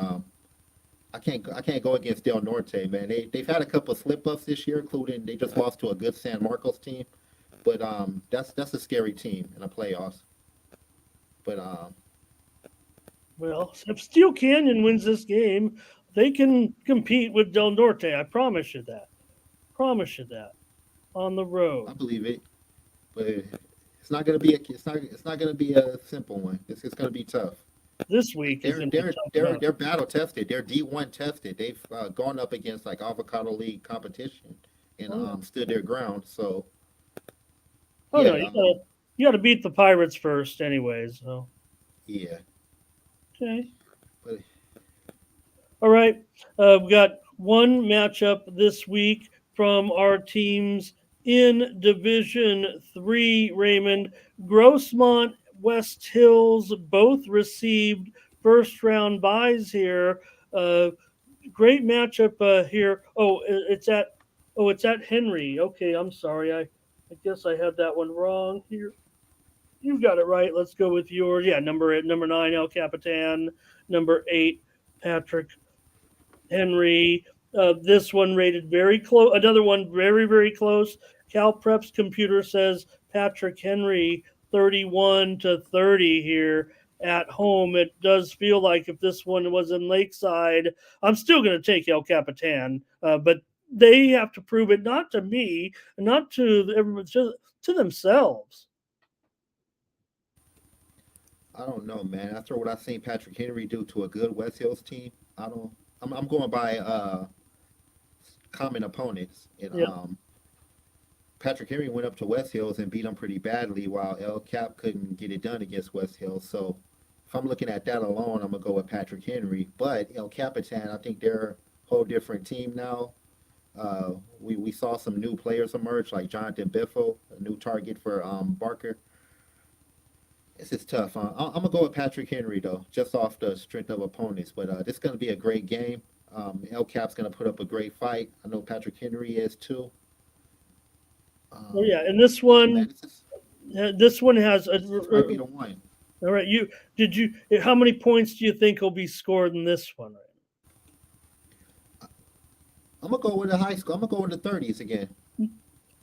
I can't go against Del Norte, man. They've had a couple of slip ups this year, including they just lost to a good San Marcos team. But that's a scary team in the playoffs. But Well, if Steel Canyon wins this game, they can compete with Del Norte. I promise you that. Promise you that. On the I road believe it. But it's not gonna be a simple one. It's gonna be tough. this week is going to be tough enough. They're battle tested. They're D1 tested. They've gone up against like Avocado League competition and Oh, stood their ground. So oh no, yeah, you got to beat the Pirates first, anyways. So yeah. okay. But All right. We got one matchup this week from our teams in Division 3, Raymond. Grossmont, West Hills both received first round buys here. Uh, Great matchup here. It's at Henry. Okay, I'm sorry. I guess I had that one wrong here. You got it right. Let's go with yours. Yeah, number 9, El Capitan. Number 8, Patrick Henry. This one rated very close. Another one very, very close. Cal Prep's computer says Patrick Henry 31-30 here at home. It does feel like if this one was in Lakeside, I'm still going to take El Capitan, but they have to prove it not to me, not to everyone, to themselves. I don't know, man. After what I've seen Patrick Henry do to a good West Hills team, I don't. I'm going by common opponents. And Yeah. Patrick Henry went up to West Hills and beat them pretty badly, while El Cap couldn't get it done against West Hills. So if I'm looking at that alone, I'm gonna go with Patrick Henry. But El Capitan, I think they're a whole different team now. We saw some new players emerge, like Jonathan Biffle, a new target for Barker. This is tough. I'm gonna go with Patrick Henry though, just off the strength of opponents. But this is gonna be a great game. El Cap's gonna put up a great fight. I know Patrick Henry is too. Oh yeah, and this one, Man, this one has a. this might be the one. All right, you? How many points do you think will be scored in this one? I'm gonna go with the high school. I'm gonna go with the 30s again.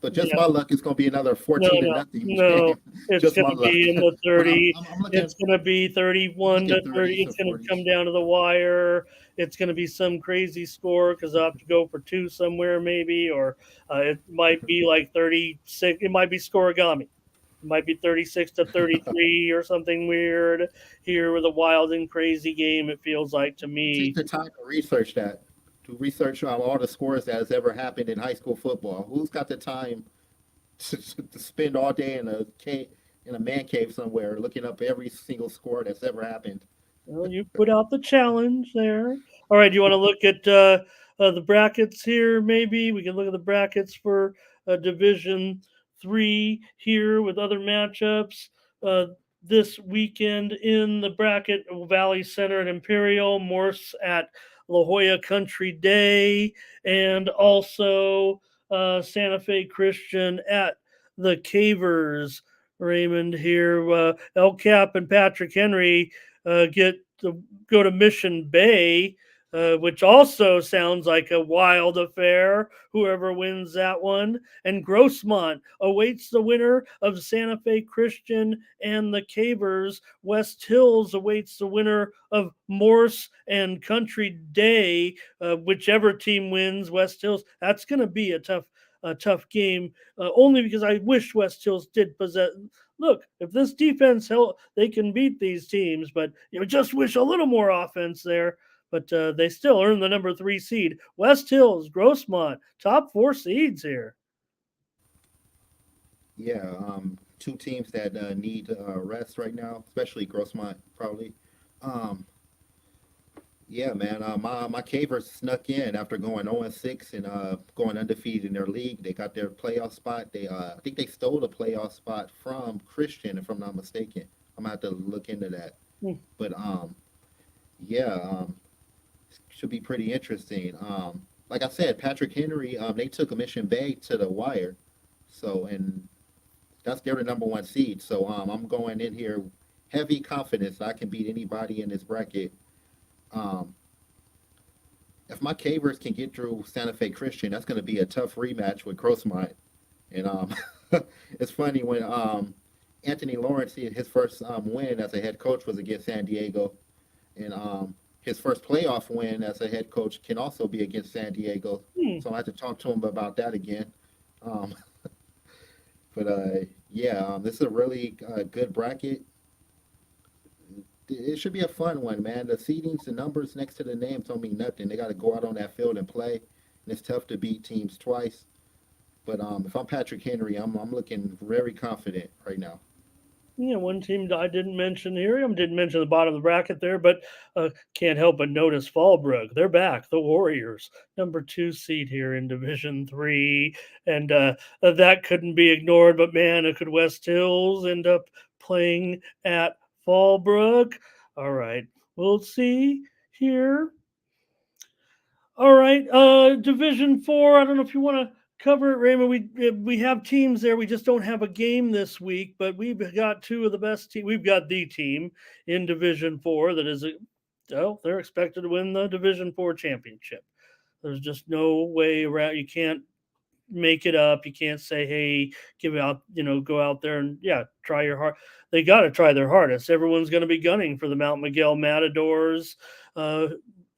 But just Yeah, my luck, it's gonna be another no, 14 to no, nothing no. game. It's Just going my to luck. be in the But 30. I'm looking It's going to be I'm 31 looking to 30. 30s or It's going to come 40s. down to the wire. It's going to be some crazy score because I'll have to go for two somewhere, maybe, or it might be like 36. It might be scoregami. It might be 36 to 33 or something weird here with a wild and crazy game, it feels like to Take me. the time to research that, to research all the scores that has ever happened in high school football. Who's got the time to spend all day in a cave, in a man cave somewhere, looking up every single score that's ever happened? Well, you put out the challenge there. All right, do you want to look at the brackets here? Maybe we can look at the brackets for Division Three here with other matchups. Uh, this weekend in the bracket, Valley Center and Imperial, Morse at La Jolla Country Day, and also Santa Fe Christian at the Cavers. Raymond here, El Cap and Patrick Henry get to go to Mission Bay, which also sounds like a wild affair. Whoever wins that one. And Grossmont awaits the winner of Santa Fe Christian and the Cavers. West Hills awaits the winner of Morse and Country Day. Whichever team wins, West Hills. That's going to be a tough game. Only because I wish West Hills did possess. Look, if this defense held, they can beat these teams, but just wish a little more offense there. But they still earn the number 3 seed. West Hills, Grossmont, top 4 seeds here. Yeah, two teams that need rest right now, especially Grossmont probably. Um, yeah, man, my Cavers snuck in after going 0-6 and going undefeated in their league. They got their playoff spot. They I think they stole the playoff spot from Christian, if I'm not mistaken. I'm gonna have to look into that. Hmm. But yeah, should be pretty interesting. Like I said, Patrick Henry, they took Mission Bay to the wire, so and that's they're the number 1 seed. So I'm going in here heavy confidence I can beat anybody in this bracket. Um, if my Cavers can get through Santa Fe Christian, that's going to be a tough rematch with Grossmont. And it's funny when Anthony Lawrence, his first win as a head coach was against San Diego, and his first playoff win as a head coach can also be against San Diego. Hmm. So I have to talk to him about that again. Um, but yeah, this is a really good bracket. It should be a fun one, man. The seedings, the numbers next to the names don't mean nothing. They got to go out on that field and play, and it's tough to beat teams twice. But if I'm Patrick Henry, I'm looking very confident right now. Yeah, one team that I didn't mention here. I didn't mention the bottom of the bracket there, but can't help but notice Fallbrook. They're back. The Warriors, number 2 seed here in Division Three, and that couldn't be ignored. But man, could West Hills end up playing at Fallbrook? All right, we'll see here. All right, Division Four. I don't know if you want to cover it, Raymond. We have teams there. We just don't have a game this week, but we've got two of the best team. We've got the team in Division Four that is, well, they're expected to win the Division Four championship. There's just no way around. You can't make it up. You can't say, "Hey, give out," go out there and try your hard. They got to try their hardest. Everyone's going to be gunning for the Mount Miguel Matadors uh,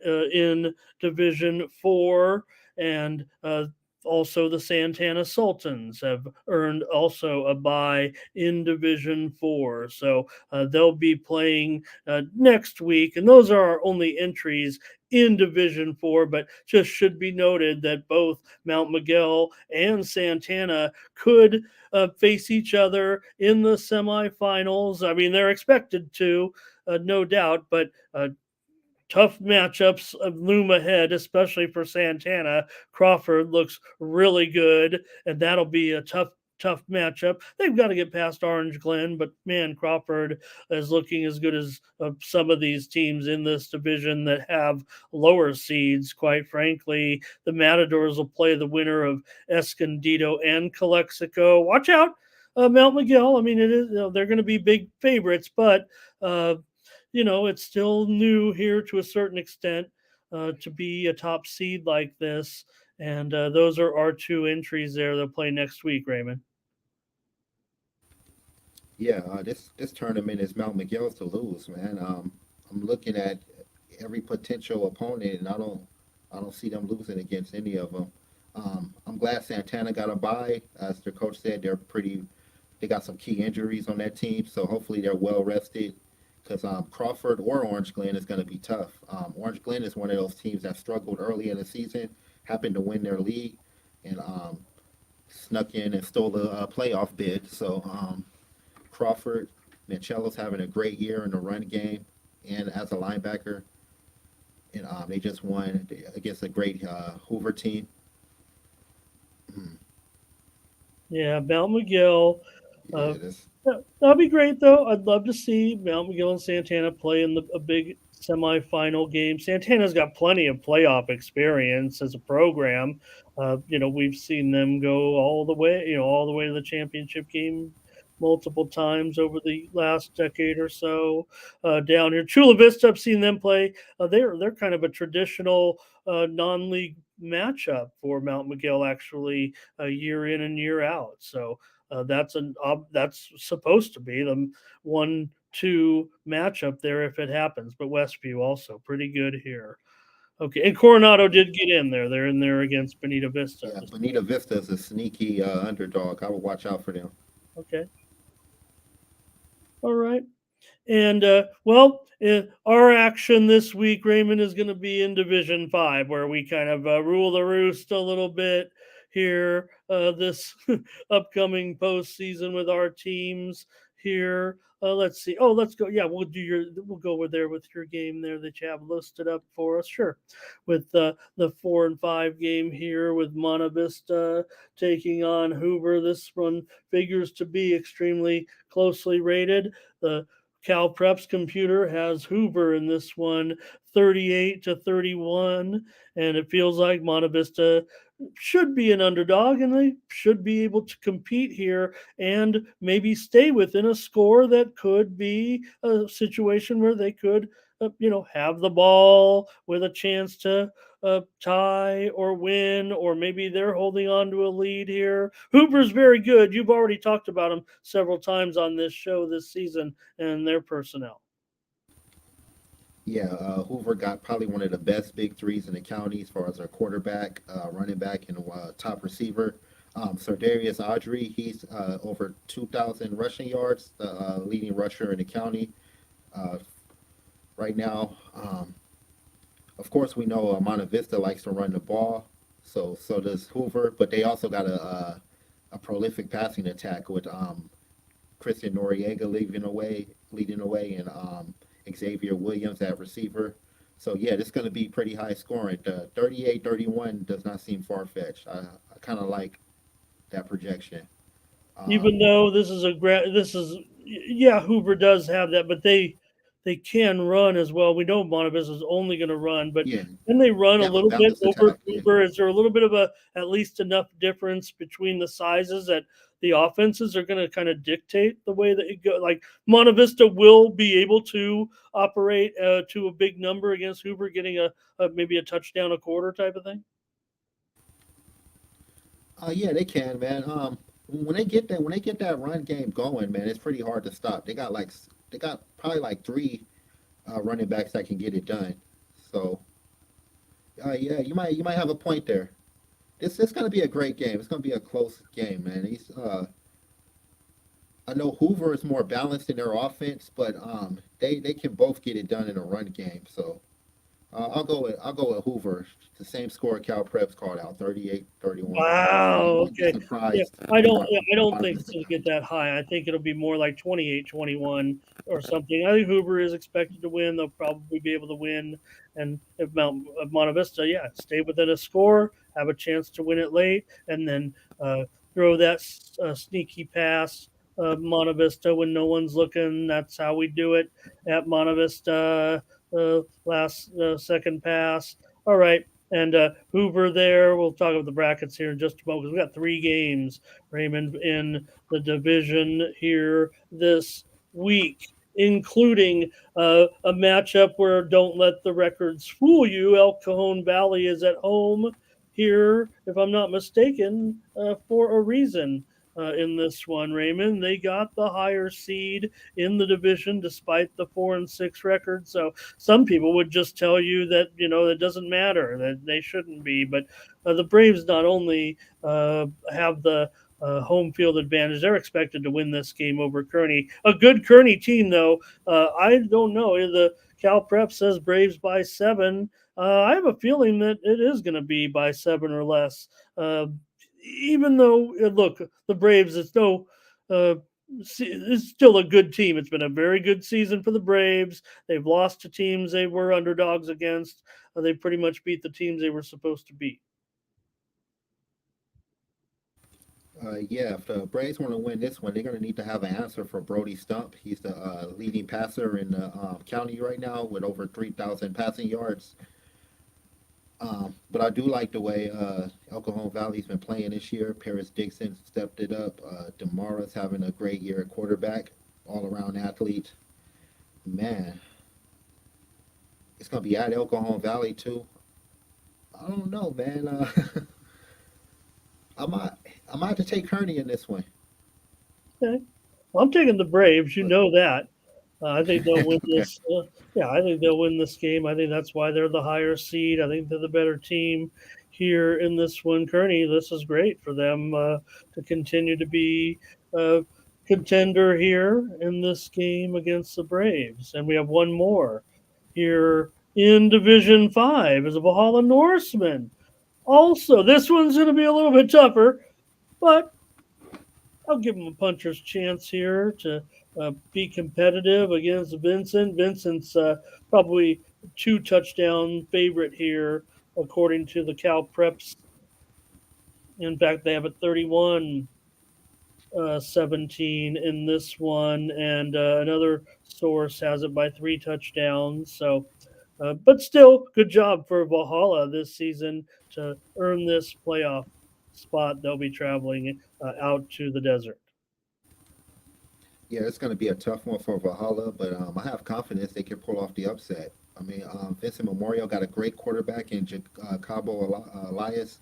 in Division Four, and also the Santana Sultans have earned also a bye in Division Four. So they'll be playing next week, and those are our only entries in Division Four. But just should be noted that both Mount Miguel and Santana could face each other in the semifinals. I mean, they're expected to, no doubt, but tough matchups loom ahead, especially for Santana. Crawford looks really good, and that'll be a tough tough matchup. They've got to get past Orange Glen, but man, Crawford is looking as good as some of these teams in this division that have lower seeds. Quite frankly, the Matadors will play the winner of Escondido and Calexico. Watch out, Mount Miguel. I mean, it is they're going to be big favorites, but uh, it's still new here to a certain extent to be a top seed like this. And those are our two entries there. They'll play next week, Raymond. Yeah, this tournament is Mount Miguel's to lose, man. I'm looking at every potential opponent, and I don't see them losing against any of them. I'm glad Santana got a bye. As their coach said, they got some key injuries on that team, so hopefully they're well rested. Because Crawford or Orange Glen is going to be tough. Orange Glen is one of those teams that struggled early in the season, happened to win their league, and snuck in and stole the playoff bid. So Crawford, Mancello's having a great year in the run game and as a linebacker. And they just won against a great Hoover team. Yeah, Mount Miguel. Yeah, Uh, that'll be great, though. I'd love to see Mount Miguel and Santana play in a big semifinal game. Santana's got plenty of playoff experience as a program. We've seen them go all the way to the championship game multiple times over the last decade or so. Down here, Chula Vista, I've seen them play. They're kind of a traditional non-league matchup for Mount Miguel, actually, year in and year out. So that's supposed to be the 1-2 matchup there if it happens. But Westview also pretty good here. Okay, and Coronado did get in there. They're in there against Bonita Vista. yeah. Bonita Vista is a sneaky underdog. I would watch out for them. Okay, all right. And our action this week, Raymond, is going to be in Division Five, where we kind of rule the roost a little bit here this upcoming postseason with our teams here. Let's see. Oh, let's go. Yeah, we'll go over there with your game there that you have listed up for us. Sure, with the 4 and 5 game here with Monta Vista taking on Hoover. This one figures to be extremely closely rated. The Cal Preps computer has Hoover in this one 38-31, and it feels like Monta Vista should be an underdog and they should be able to compete here and maybe stay within a score that could be a situation where they could have the ball with a chance to tie or win, or maybe they're holding on to a lead here. Hoover's very good. You've already talked about them several times on this show this season and their personnel. Yeah, Hoover got probably one of the best big threes in the county as far as our quarterback, running back, and top receiver. Darius Audrey, he's over 2,000 rushing yards, the leading rusher in the county uh, right now. Of course, we know Monta Vista likes to run the ball, so does Hoover, but they also got a prolific passing attack with Christian Noriega leading away, and Xavier Williams at receiver. So yeah, this is going to be pretty high scoring. The 38-31 does not seem far fetched. I kind of like that projection. Even Um, though Hoover does have that, but they can run as well. We know Monavis is only going to run, but yeah, can they run they a have a little bit balanced over attack. Yeah, Hoover? Is there a little bit of at least enough difference between the sizes that the offenses are going to kind of dictate the way that it go? Like Monta Vista will be able to operate to a big number against Hoover, getting maybe a touchdown a quarter type of thing. yeah, they can, man. When they get that run game going, man, it's pretty hard to stop. They got probably like three running backs that can get it done. So yeah, you might have a point there. It's gonna be a great game. It's gonna be a close game, man. I know Hoover is more balanced in their offense, but they can both get it done in a run game. So I'll go with Hoover. The same score Cal Preps called out, 38-31. I Wow. wouldn't be Okay. Yeah, surprised I if don't. Yeah, I don't Monta think it's Vista going to got get it. that high. I think it'll be more like 28-21 or something. I think Hoover is expected to win. They'll probably be able to win. And if Monta Vista, yeah, stay within a score, have a chance to win it late, and then throw that sneaky pass. Monta Vista when no one's looking. That's how we do it at Monta Vista. Last second pass. All right. And Hoover there. We'll talk about the brackets here in just a moment because we got 3 games, Raymond, in the division here this week, including a matchup where don't let the records fool you. El Cajon Valley is at home here, if I'm not mistaken, for a reason. In this one, Raymond, they got the higher seed in the division despite the 4-6 record. So some people would just tell you that it doesn't matter, that they shouldn't be. But the Braves not only have the home field advantage, they're expected to win this game over Kearney. A good Kearney team, though. I don't know. The Cal Prep says Braves by 7. I have a feeling that it is going to be by 7 or less. Even though, look, the Braves, uh, it's still a good team. It's been a very good season for the Braves. They've lost to teams they were underdogs against. They pretty much beat the teams they were supposed to beat. Yeah, if the Braves want to win this one, they're going to need to have an answer for Brody Stump. He's the leading passer in the county right now with over 3,000 passing yards. But I do like the way El Cajon Valley's been playing this year. Paris Dixon stepped it up. Demara's having a great year at quarterback, all-around athlete. Man, it's going to be at El Cajon Valley, too. I don't know, man. I might, I might have to take Kearney in this one. Okay. Well, I'm taking the Braves. You But know that. I think they'll win okay. this. Yeah, I think they'll win this game. I think that's why they're the higher seed. I think they're the better team here in this one. Kearney, this is great for them to continue to be a contender here in this game against the Braves. And we have one more here in Division 5 as a Valhalla Norseman. Also, this one's going to be a little bit tougher, but I'll give him a puncher's chance here to be competitive against Vincent. Vincent's probably 2 touchdown favorite here, according to the Cal Preps. In fact, they have a 31 17 in this one, and another source has it by 3 touchdowns. So, but still, good job for Valhalla this season to earn this playoff spot. They'll be traveling out to the desert. Yeah, it's going to be a tough one for Valhalla, but I have confidence they can pull off the upset. I mean, Vincent Memorial got a great quarterback in Cabo Elias.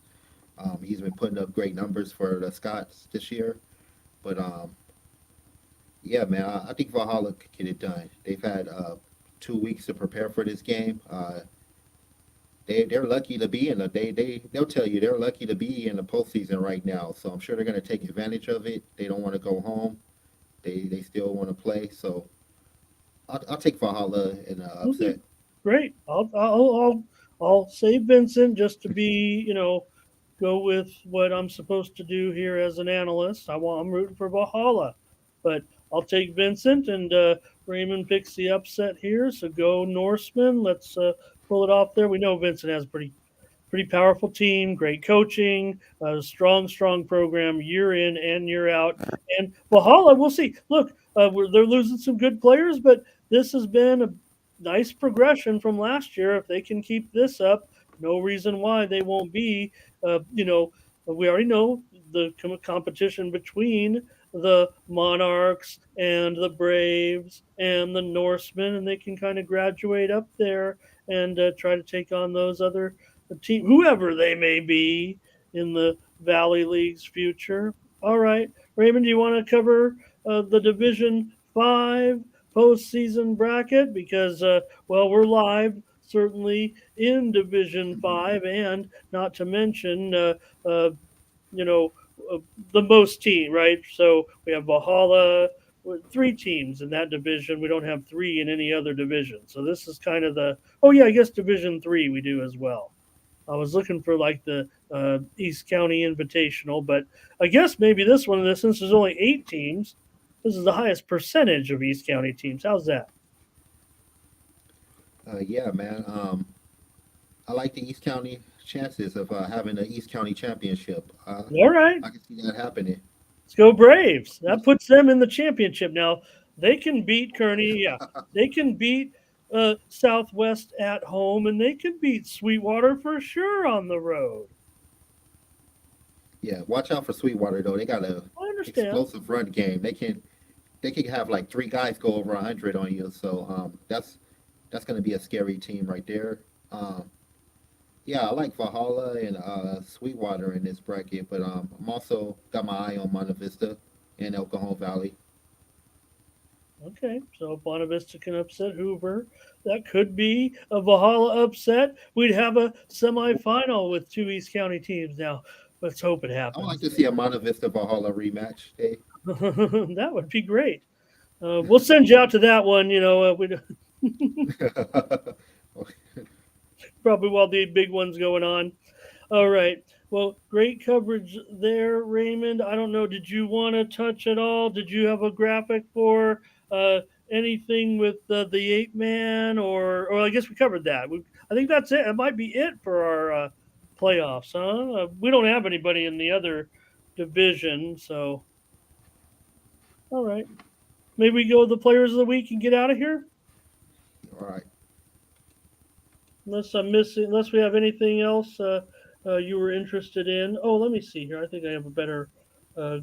He's been putting up great numbers for the Scots this year. But yeah, man, I think Valhalla could get it done. They've had 2 weeks to prepare for this game. They're lucky to be in the they'll tell you they're lucky to be in the postseason right now. So I'm sure they're going to take advantage of it. They don't want to go home. They still want to play. So I'll take Valhalla in an Okay, upset. great. I'll say Vincent just to be, go with what I'm supposed to do here as an analyst. I'm rooting for Valhalla, but I'll take Vincent and Raymond picks the upset here. So go Norseman. Let's pull it off there. We know Vincent has pretty powerful team, great coaching, strong program year in and year out. And Valhalla, we'll see. Look, they're losing some good players, but this has been a nice progression from last year. If they can keep this up, no reason why they won't be. We already know the competition between the Monarchs and the Braves and the Norsemen, and they can kind of graduate up there and try to take on those other team, whoever they may be in the Valley League's future. All right, Raymond, do you want to cover the Division 5 postseason bracket? Because, well, we're live certainly in Division 5, and not to mention, uh, you know, uh, the most team, right? So we have Valhalla, 3 teams in that division. We don't have 3 in any other division. So this is kind of oh, yeah, I guess Division 3 we do as well. I was looking for like the East County Invitational, but I guess maybe this one, since there's only 8 teams, this is the highest percentage of East County teams. How's that? Yeah, man. I like the East County chances of having the East County championship. All right. I can see that happening. Let's go Braves. That puts them in the championship. Now, they can beat Kearney. Yeah. They can beat Southwest at home, and they can beat Sweetwater for sure on the road. Yeah, watch out for Sweetwater though. They got a I understand. explosive run game. They can have like three guys go over 100 on you. So that's going to be a scary team right there. Yeah, I like Valhalla and Sweetwater in this bracket, but I'm also got my eye on Monte Vista and El Cajon Valley. Okay, so if Bonavista can upset Hoover, that could be a Valhalla upset. We'd have a semifinal with two East County teams now. Let's hope it I would like happens. to see a Monte Vista Valhalla rematch. Hey. That would be great. We'll send you out to that one. We probably while the big one's going on. All right. Well, great coverage there, Raymond. I don't know. Did you want to touch at all? Did you have a graphic for uh, anything with the 8 man, or I guess we covered that. I think that's it. It might be it for our playoffs, huh? We don't have anybody in the other division, so all right. Maybe we go with the players of the week and get out of here. All right. Unless I'm missing, unless we have anything else you were interested in. Oh, let me see here. I think I have a uh,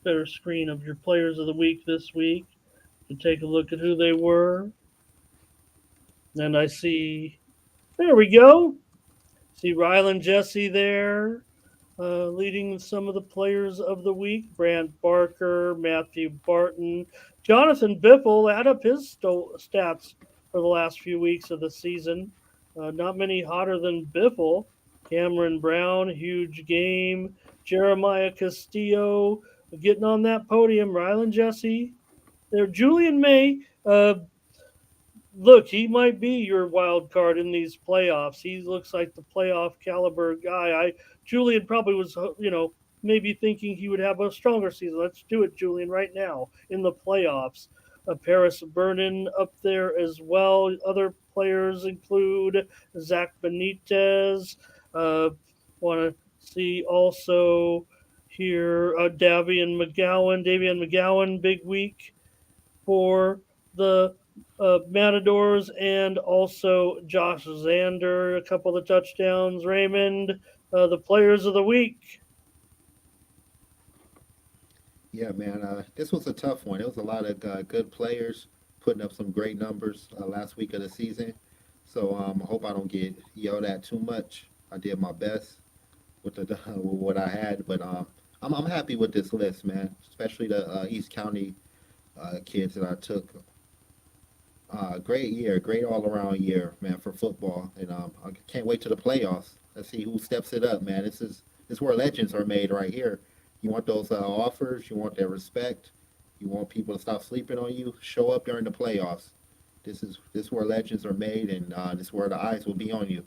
better screen of your players of the week this week to take a look at who they were. And I see, there we go. See Rylan Jesse there, leading some of the players of the week. Brant Barker, Matthew Barton, Jonathan Biffle. Add up his stats for the last few weeks of the season. Not many hotter than Biffle. Cameron Brown, huge game. Jeremiah Castillo getting on that podium. Rylan Jesse. There, Julian May. Look, he might be your wild card in these playoffs. He looks like the playoff caliber guy. Julian probably was, maybe thinking he would have a stronger season. Let's do it, Julian, right now in the playoffs. Paris Vernon up there as well. Other players include Zach Benitez. Want to see also here Davian McGowan, big week for the Matadors, and also Josh Zander, a couple of touchdowns. Raymond, the players of the week. Yeah, man. This was a tough one. It was a lot of good players putting up some great numbers last week of the season. So I hope I don't get yelled at too much. I did my best with with what I had, but I'm happy with this list, man. Especially the East County kids that I took. Great year, great all around year, man, for football, and I can't wait to the playoffs. Let's see who steps it up, man. This is where legends are made right here. You want those offers, you want their respect, you want people to stop sleeping on you. Show up during the playoffs. This is where legends are made, and this is where the eyes will be on you.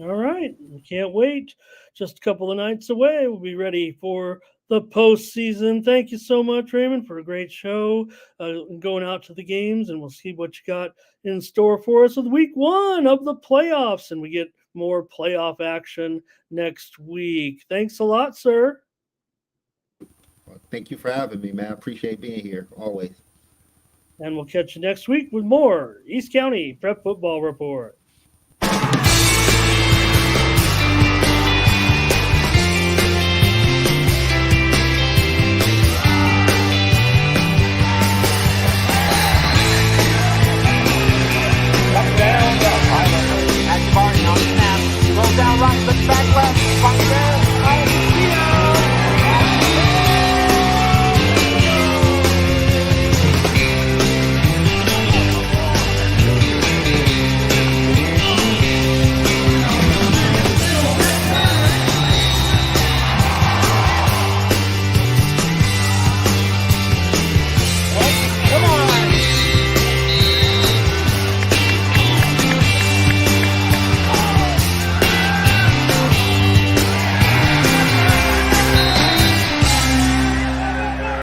All right. We can't wait. Just a couple of nights away. We'll be ready for the postseason. Thank you so much, Raymond, for a great show. Going out to the games, and we'll see what you got in store for us with week one of the playoffs. And we get more playoff action next week. Thanks a lot, sir. Well, thank you for having me, man. I appreciate being here always. And we'll catch you next week with more East County Prep Football Report.